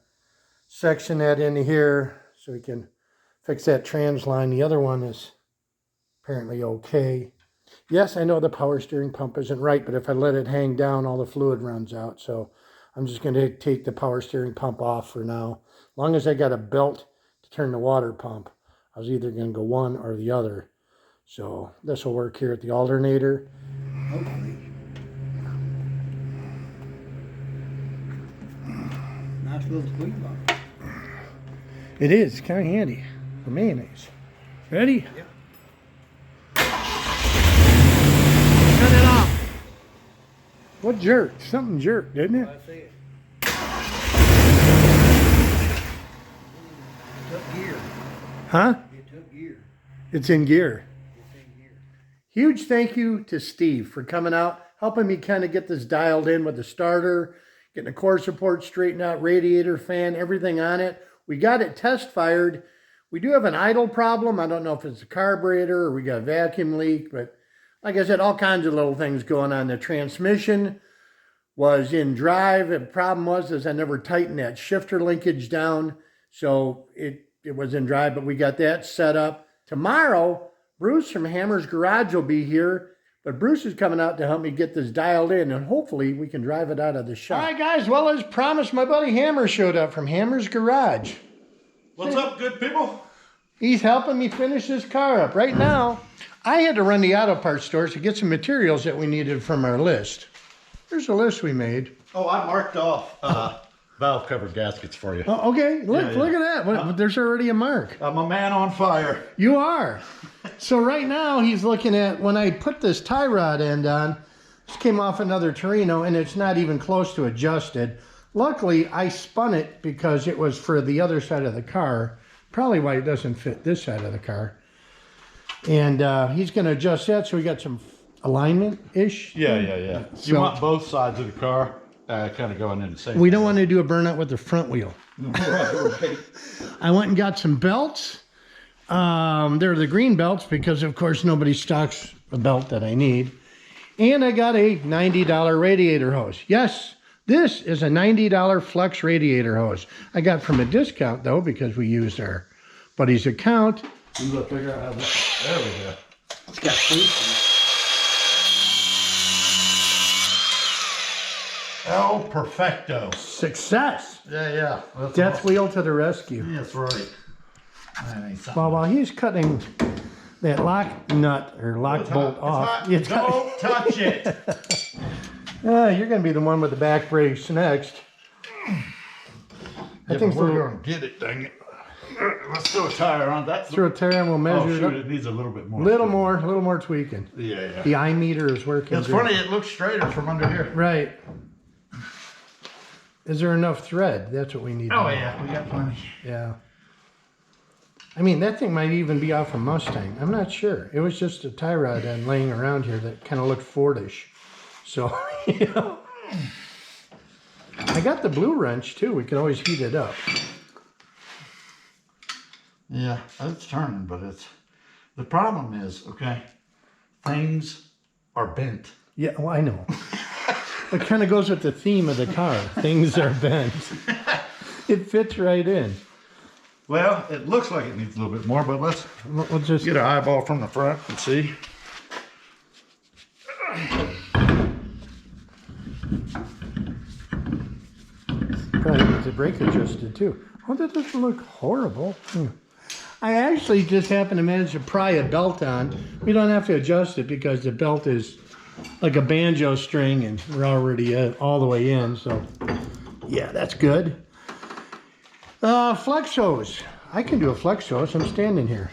section that into here so we can fix that trans line. The other one is apparently okay. Yes, I know the power steering pump isn't right, but if I let it hang down, all the fluid runs out. So I'm just going to take the power steering pump off for now. As long as I got a belt to turn the water pump, I was either going to go one or the other. So this will work here at the alternator. Hopefully. Nice little squeeze box. It is kind of handy for mayonnaise. Ready? Yep. Cut it off. What jerked? Something jerked, didn't it? I see it. Took gear. Huh? It took gear. It's in gear. It's in gear. Huge thank you to Steve for coming out, helping me kind of get this dialed in with the starter, getting the core support straightened out, radiator fan, everything on it. We got it test fired. We do have an idle problem. I don't know if it's a carburetor or we got a vacuum leak, but like I said, all kinds of little things going on. The transmission was in drive. The problem was I never tightened that shifter linkage down, so it was in drive, but we got that set up. Tomorrow, Bruce from Hammer's Garage will be here, but Bruce is coming out to help me get this dialed in, and hopefully we can drive it out of the shop. All right, guys, well, as promised, my buddy Hammer showed up from Hammer's Garage. What's up, good people? He's helping me finish this car up. Right now, I had to run the auto parts stores to get some materials that we needed from our list. Here's a list we made. Oh, I marked off valve cover gaskets for you. Oh, okay, look at that. There's already a mark. I'm a man on fire. You are. So right now he's looking at, when I put this tie rod end on, this came off another Torino and it's not even close to adjusted. Luckily, I spun it because it was for the other side of the car. Probably why it doesn't fit this side of the car. And he's going to adjust that so we got some alignment-ish. Yeah. So, You want both sides of the car kind of going in the same. we don't want to do a burnout with the front wheel. I went and got some belts. They're the green belts because, of course, nobody stocks a belt that I need. And I got a $90 radiator hose. Yes, this is a $90 Flex radiator hose. I got from a discount, though, because we used our buddy's account. You look, figure out how this. There we go. It's got safety. El Perfecto. Success. Yeah. Death wheel to the rescue. That's right. That ain't something. Well, while he's cutting that lock nut or lock bolt off, Don't touch it. you're going to be the one with the back brakes next. I think we're going to get it, dang it. Let's throw a tire on that. Throw a tire and we'll measure it up. It needs a little bit more. A little more tweaking. Yeah. The eye meter is working. It's good. funny, it looks straighter from under here. Right. Is there enough thread? That's what we need. Oh, yeah, we got plenty. Yeah. I mean, that thing might even be off a Mustang. I'm not sure. It was just a tie rod end laying around here that kind of looked Fordish. So, you know. I got the blue wrench, too. We can always heat it up. Yeah, it's turning, but it's... The problem is, okay, things are bent. Yeah, well, I know. It kind of goes with the theme of the car. Things are bent. It fits right in. Well, it looks like it needs a little bit more, but let's We'll just get an eyeball from the front and see. probably needs a brake adjusted too. Oh, that doesn't look horrible. I actually just happened to manage to pry a belt on. We don't have to adjust it because the belt is like a banjo string and we're already all the way in. So yeah, that's good. Flex hose. I can do a flex hose. I'm standing here.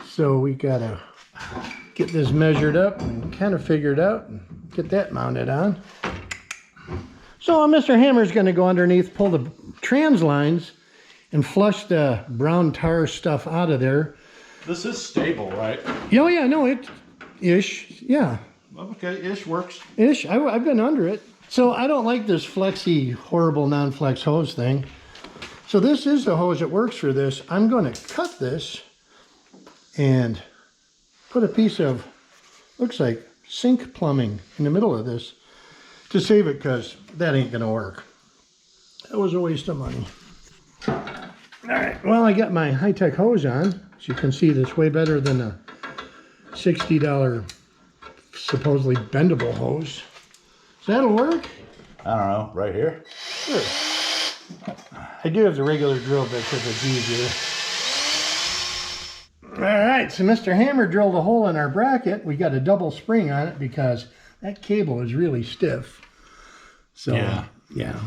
So we gotta get this measured up and kind of figured out and get that mounted on. So Mr. Hammer's gonna go underneath, pull the trans lines and flush the brown tar stuff out of there. This is stable, right? Oh yeah, no, ish, yeah. Okay, ish works. Ish, I've been under it. So I don't like this flexy, horrible non-flex hose thing. So this is the hose that works for this. I'm going to cut this and put a piece of, looks like sink plumbing in the middle of this to save it because that ain't going to work. That was a waste of money. All right, well, I got my high-tech hose on. As you can see, this way better than a $60 supposedly bendable hose. So that'll work? I don't know, right here? Sure. I do have the regular drill bit because it's easier. All right, so Mr. Hammer drilled a hole in our bracket. We got a double spring on it because that cable is really stiff. So, yeah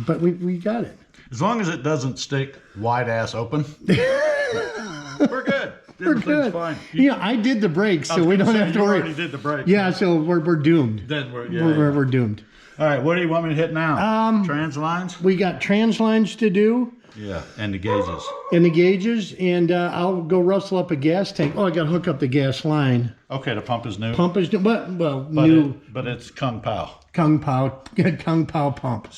but we got it. As long as it doesn't stick wide ass open, we're good. We're good. Fine. Yeah, I did the brakes, so we don't have to you worry. already did the brakes. Yeah, so we're doomed. Then We're doomed. All right, what do you want me to hit now? Trans lines? We got trans lines to do. Yeah, and the gauges. And the gauges, and I'll go rustle up a gas tank. Oh, I got to hook up the gas line. Okay, the pump is new. Pump is new, new. But it's Kung Pao. Kung Pao pump.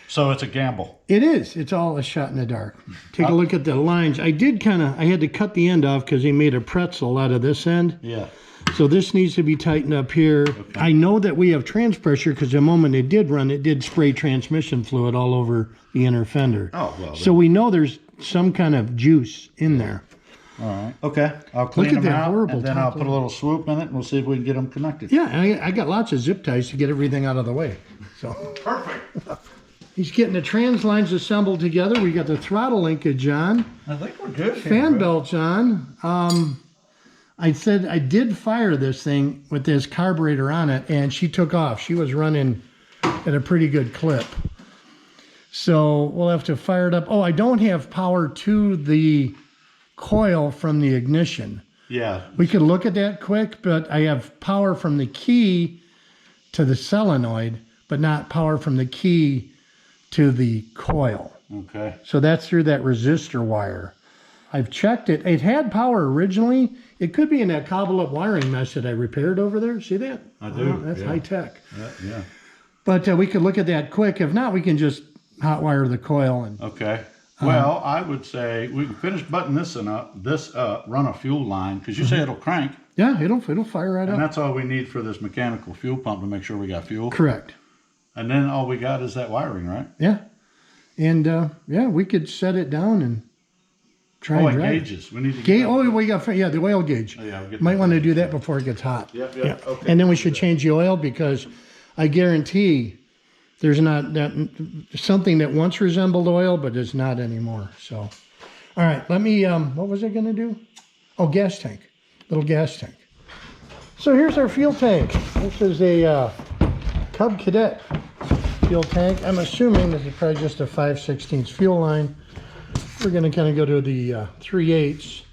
So it's a gamble. It is. It's all a shot in the dark. Take a look at the lines. I had to cut the end off because they made a pretzel out of this end. Yeah. So this needs to be tightened up here. Okay. I know that we have trans pressure because the moment it did run, it did spray transmission fluid all over the inner fender. Oh, well. So we know there's some kind of juice in there. All right. Okay. I'll clean them out, and then I'll put a little swoop in it, and we'll see if we can get them connected. Yeah, I got lots of zip ties to get everything out of the way. So Perfect. He's getting the trans lines assembled together. We got the throttle linkage on. I think we're good. Fan belts on. I said I did fire this thing with this carburetor on it, and she took off. She was running at a pretty good clip. So we'll have to fire it up. Oh, I don't have power to the coil from the ignition. Yeah. We could look at that quick, but I have power from the key to the solenoid, but not power from the key to the coil. Okay. So that's through that resistor wire. I've checked it. It had power originally. It could be in that cobble up wiring mesh that I repaired over there. See that? I do. That's high tech. Yeah. But we could look at that quick. If not, we can just hot wire the coil. And okay. Well, I would say we can finish buttoning this up, run a fuel line, because you say it'll crank. Yeah, it'll fire right up. And that's all we need for this mechanical fuel pump to make sure we got fuel. Correct. And then all we got is that wiring, right? Yeah. And we could set it down and try and drive. Gauges. We need to we got the oil gauge. Oh, yeah, we'll get Might want to do that before it gets hot. Yep. Yeah. Okay. And then we should change the oil, because I guarantee there's not that something that once resembled oil, but is not anymore. So, all right, let me, what was I going to do? Oh, gas tank, little gas tank. So here's our fuel tank. This is a Cub Cadet fuel tank. I'm assuming this is probably just a 5/16 fuel line. We're going to kind of go to the 3/8.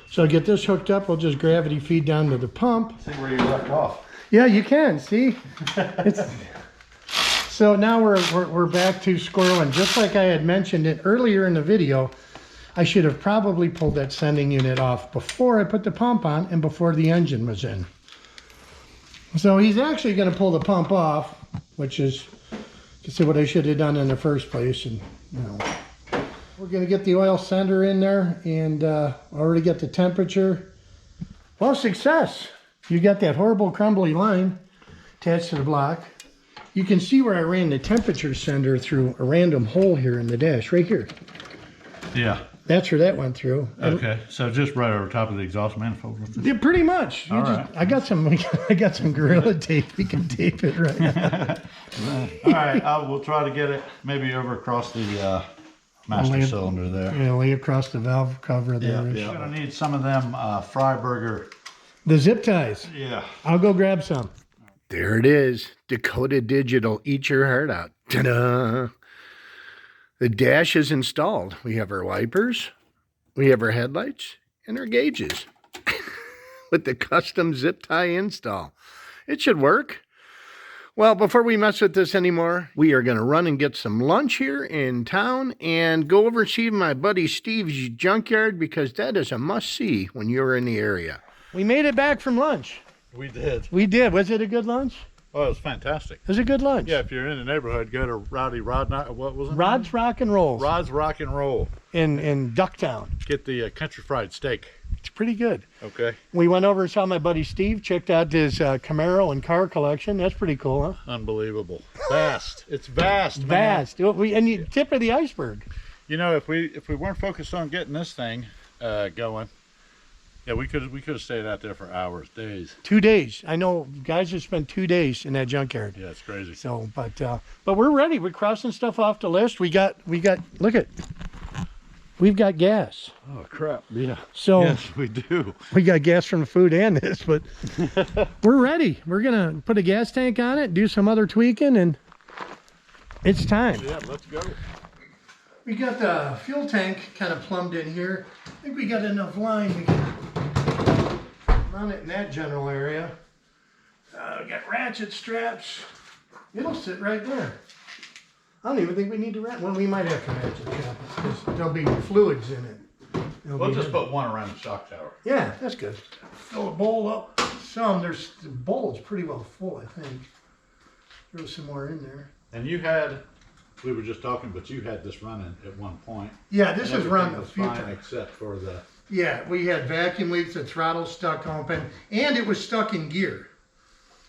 So I'll get this hooked up. We'll just gravity feed down to the pump. See where you left off. Yeah, you can, see? So now we're back to square one. Just like I had mentioned it earlier in the video, I should have probably pulled that sending unit off before I put the pump on and before the engine was in. So he's actually going to pull the pump off, which is, you see what I should have done in the first place. And we're going to get the oil sender in there, and already get the temperature. Well, success. You got that horrible crumbly line attached to the block. You can see where I ran the temperature sender through a random hole here in the dash, right here. Yeah. That's where that went through. Okay, so just right over top of the exhaust manifold. Yeah, pretty much. All right. I got some Gorilla tape. We can tape it right now. All right, we'll try to get it maybe over across the master cylinder there. Yeah, lay across the valve cover there. Yeah. You're gonna need some of them Freiburger. The zip ties. Yeah. I'll go grab some. There it is. Dakota Digital. Eat your heart out. Ta-da! The dash is installed. We have our wipers, we have our headlights, and our gauges with the custom zip tie install. It should work. Well, before we mess with this anymore, we are going to run and get some lunch here in town and go over and see my buddy Steve's Junkyard, because that is a must-see when you're in the area. We made it back from lunch. We did. We did. Was it a good lunch? Oh, it was fantastic. It was a good lunch. Yeah, if you're in the neighborhood, go to Rowdy Rod. What was it? Rod's Rock and Rolls. Rod's Rock and Roll in Ducktown. Get the country fried steak. It's pretty good. Okay. We went over and saw my buddy Steve. Checked out his Camaro and car collection. That's pretty cool, huh? Unbelievable. Vast. It's vast. Vast. And you tip of the iceberg. You know, if we weren't focused on getting this thing going. Yeah, we could have stayed out there for hours, days. 2 days. I know guys have spent 2 days in that junkyard. Yeah, it's crazy. So, but we're ready. We're crossing stuff off the list. We've got gas. Oh crap! Yeah. So yes, we do. We got gas from the food and this, but we're ready. We're gonna put a gas tank on it, do some other tweaking, and it's time. Yeah, let's go. We got the fuel tank kind of plumbed in here. I think we got enough line to mount it in that general area. We got ratchet straps. It'll sit right there. I don't even think we need to ratchet. Well, we might have to ratchet strap it because there'll be fluids in it. We'll just put one around the shock tower. Yeah, that's good. Fill a bowl up. There's the bowl's pretty well full, I think. Throw some more in there. And you had, we were just talking, but you had this running at one point. Yeah, this is run a few fine times. except for the. Yeah, we had vacuum leaks, the throttle stuck open, and it was stuck in gear.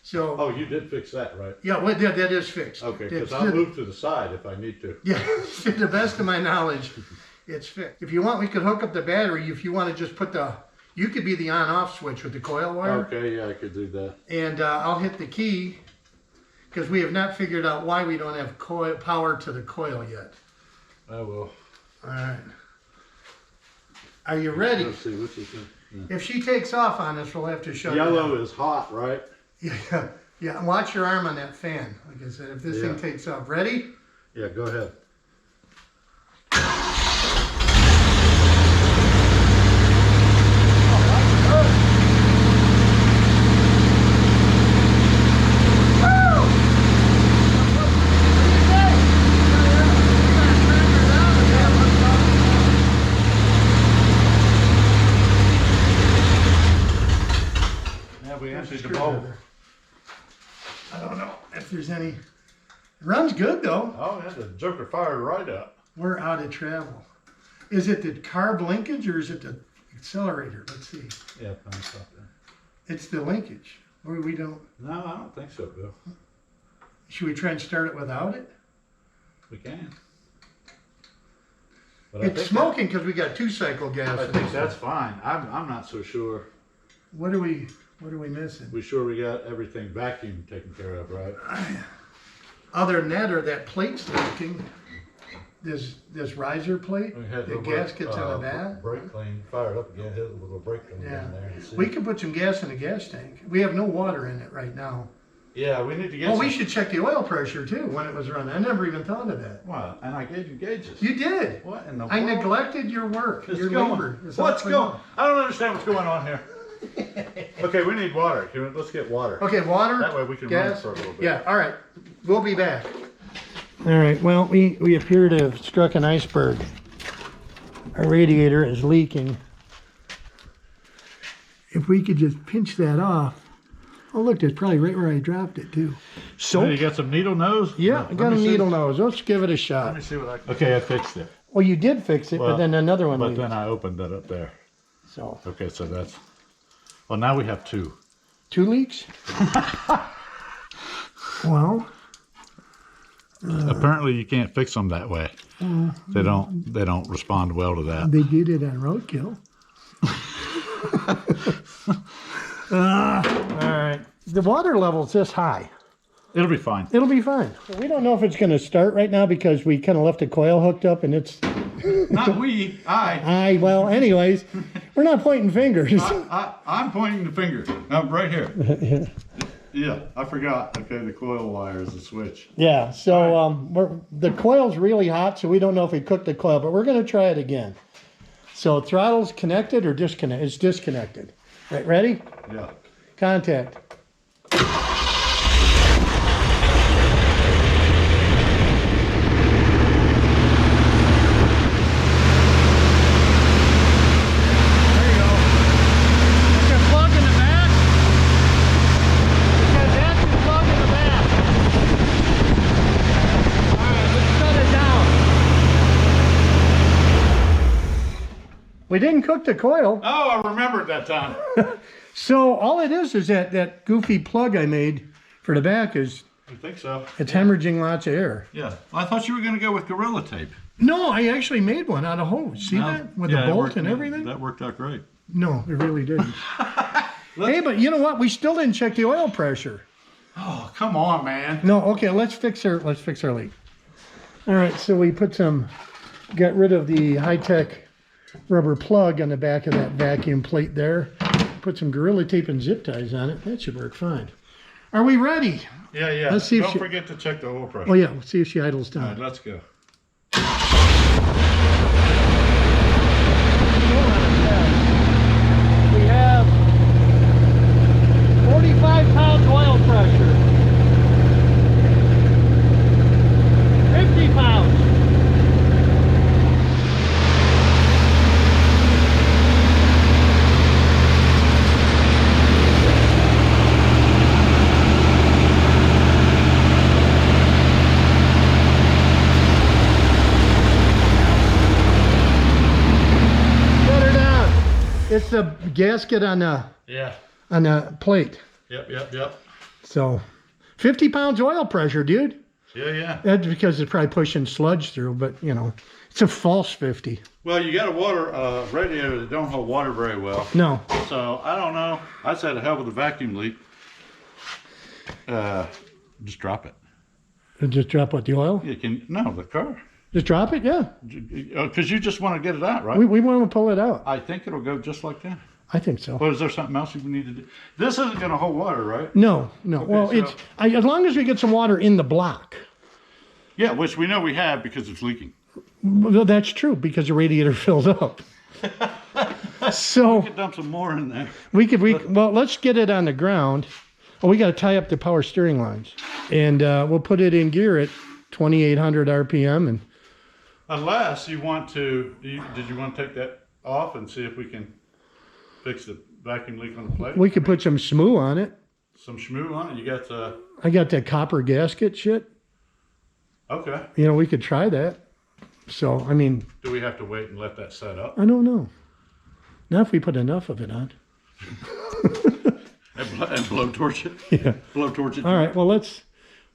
So. Oh, you did fix that, right? Yeah, well, that is fixed. Okay, because I'll move to the side if I need to. Yeah, to the best of my knowledge, it's fixed. If you want, we could hook up the battery. If you want to just put you could be the on-off switch with the coil wire. Okay, yeah, I could do that. And I'll hit the key because we have not figured out why we don't have power to the coil yet. I will. All right. Are you ready? Let's see, what's this thing? Yeah. If she takes off on us, we'll have to shut it Yellow down. is hot, right? Yeah, yeah. Watch your arm on that fan. Like I said, if this thing takes off. Ready? Yeah, go ahead. We emptied the bowl. I don't know if there's any. It runs good though. Oh, yeah, the joker fired right up. We're out of travel. Is it the carb linkage or is it the accelerator? Let's see. Yeah, fine, stop there. It's the linkage. Or we don't. No, I don't think so, Bill. Should we try and start it without it? We can. But It's smoking because we got 2-cycle gas. I in think it. that's fine. I'm not so sure. What are we missing? We sure we got everything vacuum taken care of, right? Other than that, or that plate's leaking. This riser plate, We had the gaskets on the back. brake clean, fired up again, hit it with a little brake clean Yeah. down there. And see. We could put some gas in the gas tank. We have no water in it right now. Yeah, we need to get Oh, some. we should check the oil pressure too when it was running. I never even thought of that. Well, and I gave you gauges. You did. What in the I world? neglected your work, What's your going? labor. It's What's upside going? down. I don't understand what's going on here. Okay, we need water. Let's get water. Okay, water. That way we can run gas. for a little bit. Yeah. All right. We'll be back. All right. Well, we appear to have struck an iceberg. Our radiator is leaking. If we could just pinch that off. Oh, look, that's probably right where I dropped it too. So you got some needle nose? Yeah, I got a needle nose. Let's give it a Let shot. me see what I can. Okay, I fixed it. Well, you did fix it, but Well, then another one But leaked. then I opened it up there. So Okay, so that's. Well, now we have two. 2 leaks? Well, Apparently, you can't fix them that way. They don't respond well to that. they did it on roadkill. All right. The water level's this high. It'll be fine. It'll be fine. We don't know if it's going to start right now because we kind of left the coil hooked up and it's... Not we. Well, anyways, we're not pointing fingers. I'm pointing the finger. Right here. Yeah, I forgot. Okay, the coil wire is the switch. Yeah, so the coil's really hot, so we don't know if we cooked the coil, but we're going to try it again. So throttle's connected or disconnected? It's disconnected. Right, ready? Yeah. Contact. We didn't cook the coil. Oh, I remembered that time. So all it is that goofy plug I made for the back is I think so. it's hemorrhaging lots of air. Yeah. I thought you were going to go with Gorilla Tape. No, I actually made one out of hose. See that? With the bolt and everything? That worked out great. No, it really didn't. Hey, but you know what? We still didn't check the oil pressure. Oh, come on, man. No, okay, let's fix our leak. All right, so we got rid of the high-tech rubber plug on the back of that vacuum plate there. Put some Gorilla Tape and zip ties on it. That should work fine. Are we ready? Yeah. Let's see if Don't she- forget to check the oil pressure. Oh yeah, let's see if she idles All down. right, let's go. it's the gasket on the plate. Yep. So 50 pounds oil pressure, dude. Yeah. That's because it's probably pushing sludge through, but you know, it's a false 50. Well, you got a water radiator that don't hold water very well. No. So I don't know. I'd say to hell with a vacuum leak. Just drop it. Just drop what, the oil? You can the car. Just drop it, yeah. Because you just want to get it out, right? We want to pull it out. I think it'll go just like that. I think so. Well, is there something else you need to do? This isn't going to hold water, right? No. Okay, Well, so- as long as we get some water in the block. Yeah, which we know we have because it's leaking. Well, that's true because the radiator filled up. So We could dump some more in there. well, let's get it on the ground. Oh, we got to tie up the power steering lines, and we'll put it in gear at 2,800 RPM. And Unless you want to, did you want to take that off and see if we can fix the vacuum leak on the plate? we could put some SMU on it. Some schmoo on it. You got the I got that copper gasket shit. okay. You know, we could try that. So, I mean, Do we have to wait and let that set up I don't know. Not if we put enough of it on. and blowtorch it? Yeah. Blowtorch it. All right. Well, it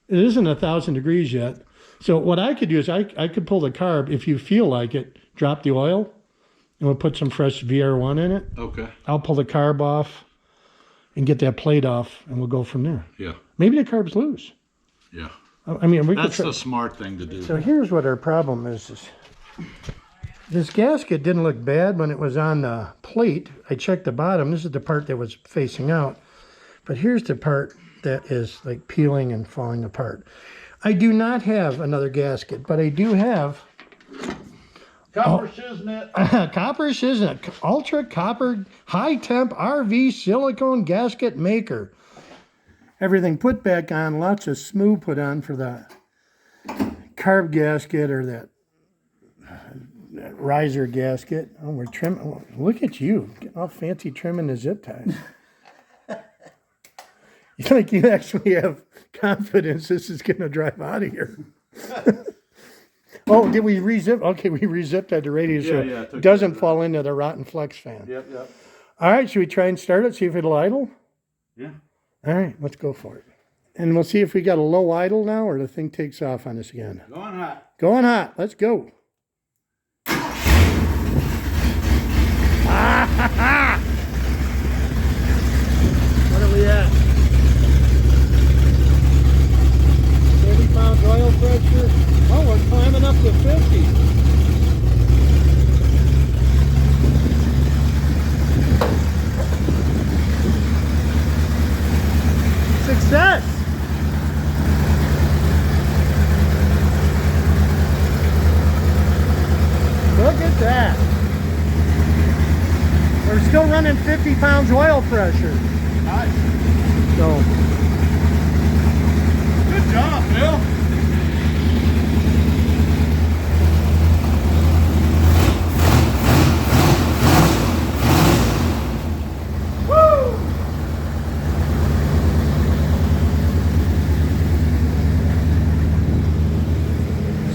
isn't 1,000 degrees yet. So what I could do is I could pull the carb if you feel like it. Drop the oil, and we'll put some fresh VR1 in it. Okay. I'll pull the carb off, and get that plate off, and we'll go from there. Yeah. Maybe the carb's loose. Yeah. I mean, we could That's try. the smart thing to do. So here's what our problem is this gasket didn't look bad when it was on the plate. I checked the bottom. This is the part that was facing out. But here's the part that is like peeling and falling apart. I do not have another gasket, but I do have Copper Shiznit. copper Shiznit, ultra copper high temp RV silicone gasket maker. Everything put back on, lots of SMU put on for the carb gasket or that riser gasket. Oh, we're trimming. Oh, look at you, getting all fancy trimming the zip ties. You think you actually have confidence this is going to drive out of here. Oh, did we rezip? Okay, we rezipped at the radiator so Yeah, it doesn't fall into the rotten flex fan. Yep. All right, should we try and start it, see if it'll idle? Yeah. All right, let's go for it. And we'll see if we got a low idle now or the thing takes off on us again. Going hot. Going hot, let's go. What are we at? 30 pounds oil pressure. Oh, we're climbing up to 50. Success! Look at that. We're still running 50 pounds oil pressure. Nice. So, Good job, Bill.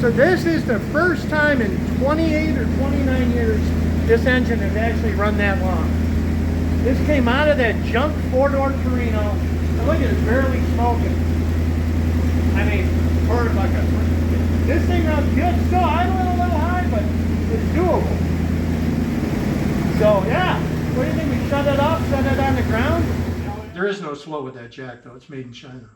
so this is the first time in 28 or 29 years this engine has actually run that long. This came out of that junk Ford Torino. And look at it, barely smoking. I mean, poured like a... This thing runs good. Still idling a little high, but it's doable. So, yeah. What do you think? We shut it off, set it on the ground? There is no slow with that jack, though. It's made in China.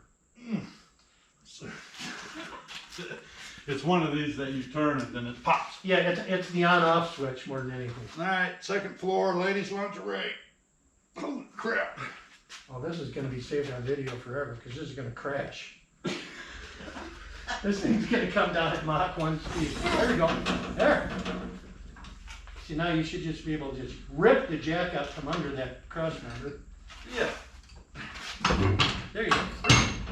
It's one of these that you turn and then it pops. Yeah, it's the on-off switch more than anything. All right, second floor, ladies' lingerie. Holy crap. Oh, this is going to be saved on video forever because this is going to crash. This thing's going to come down at Mach 1 speed. There we go. There. See, now you should just be able to just rip the jack out from under that cross member. Yeah. There you go.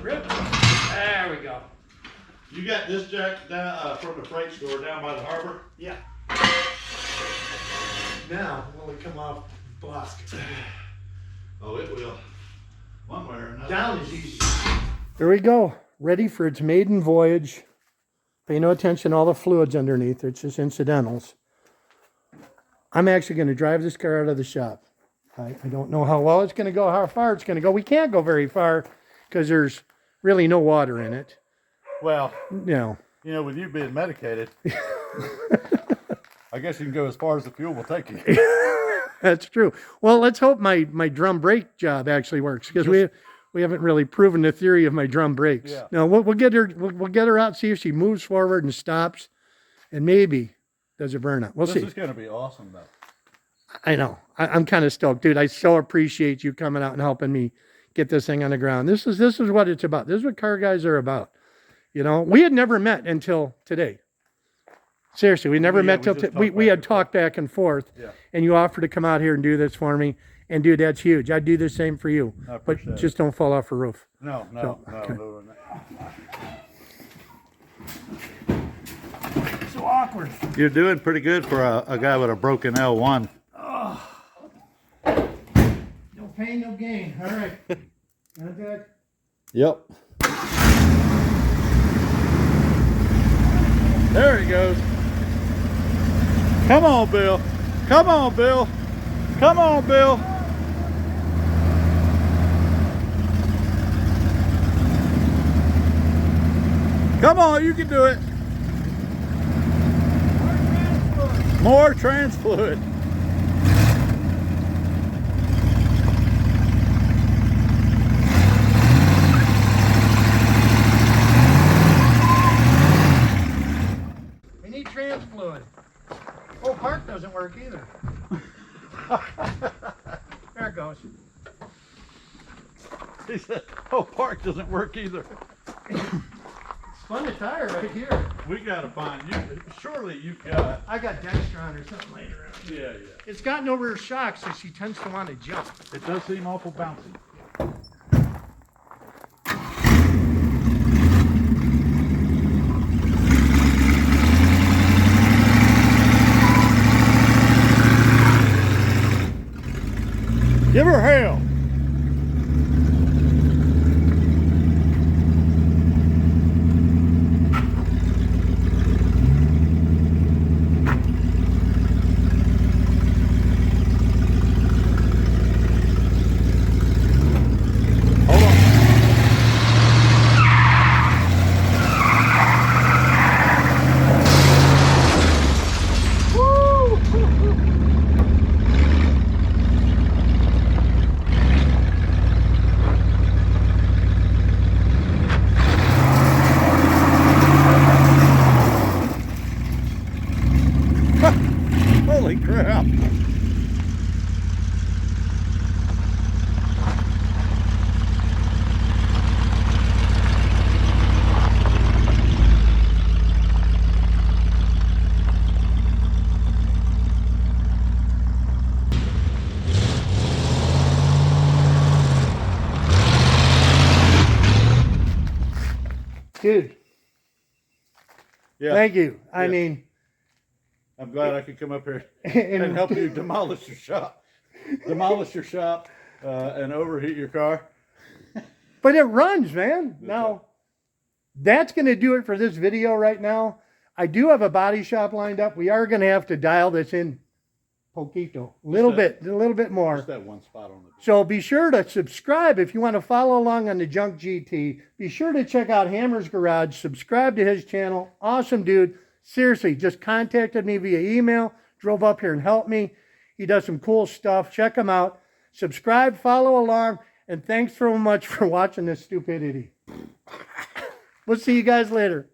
Rip. There we go. You got this jack down from the freight store down by the harbor? Yeah. Now, when we come off block, Oh, it will. One way or another. down is easy. There we go. Ready for its maiden voyage. Pay no attention to all the fluids underneath. It's just incidentals. I'm actually going to drive this car out of the shop. I don't know how well it's going to go, how far it's going to go. We can't go very far because there's really no water in it. Well, You know, with you being medicated, I guess you can go as far as the fuel will take you. that's true. Well, let's hope my drum brake job actually works because we haven't really proven the theory of my drum brakes. Yeah. No, we'll get her out, see if she moves forward and stops, and maybe does a burnout. We'll see. This is going to be awesome, though. I know. I'm kind of stoked, dude. I so appreciate you coming out and helping me get this thing on the ground. This is what it's about. This is what car guys are about. You know, we had never met until today. Seriously, we never met till we had talked back and forth. Yeah. And you offered to come out here and do this for me. And dude, that's huge. I'd do the same for you. I But appreciate just don't fall off a roof. No. okay. So awkward. You're doing pretty good for a guy with a broken L1. No pain, no gain. All right. Contact. Yep. There he goes. Come on, Bill. Come on, Bill. Come on, Bill. Come on, you can do it. More trans fluid. We need trans fluid. Oh, park doesn't work either. There it goes. He said, oh, park doesn't work either. Spun the tire right here. We gotta find you. Surely you've got. I got Dextron or something later on. Yeah. It's got no rear shock, so she tends to want to jump. It does seem awful bouncy. Give her hell. Holy crap. Dude, Yeah. thank you. I Yeah. mean, I'm glad I could come up here and and help you demolish your shop. And overheat your car. but it runs, man. Now, that's going to do it for this video right now. I do have a body shop lined up. We are going to have to dial this in poquito, a little bit more. Just that one spot on the. So be sure to subscribe if you want to follow along on the Junk GT. Be sure to check out Hammer's Garage. Subscribe to his channel. Awesome dude. Seriously, just contacted me via email. Drove up here and helped me. He does some cool stuff. Check him out. Subscribe, follow along, and thanks so much for watching this stupidity. We'll see you guys later.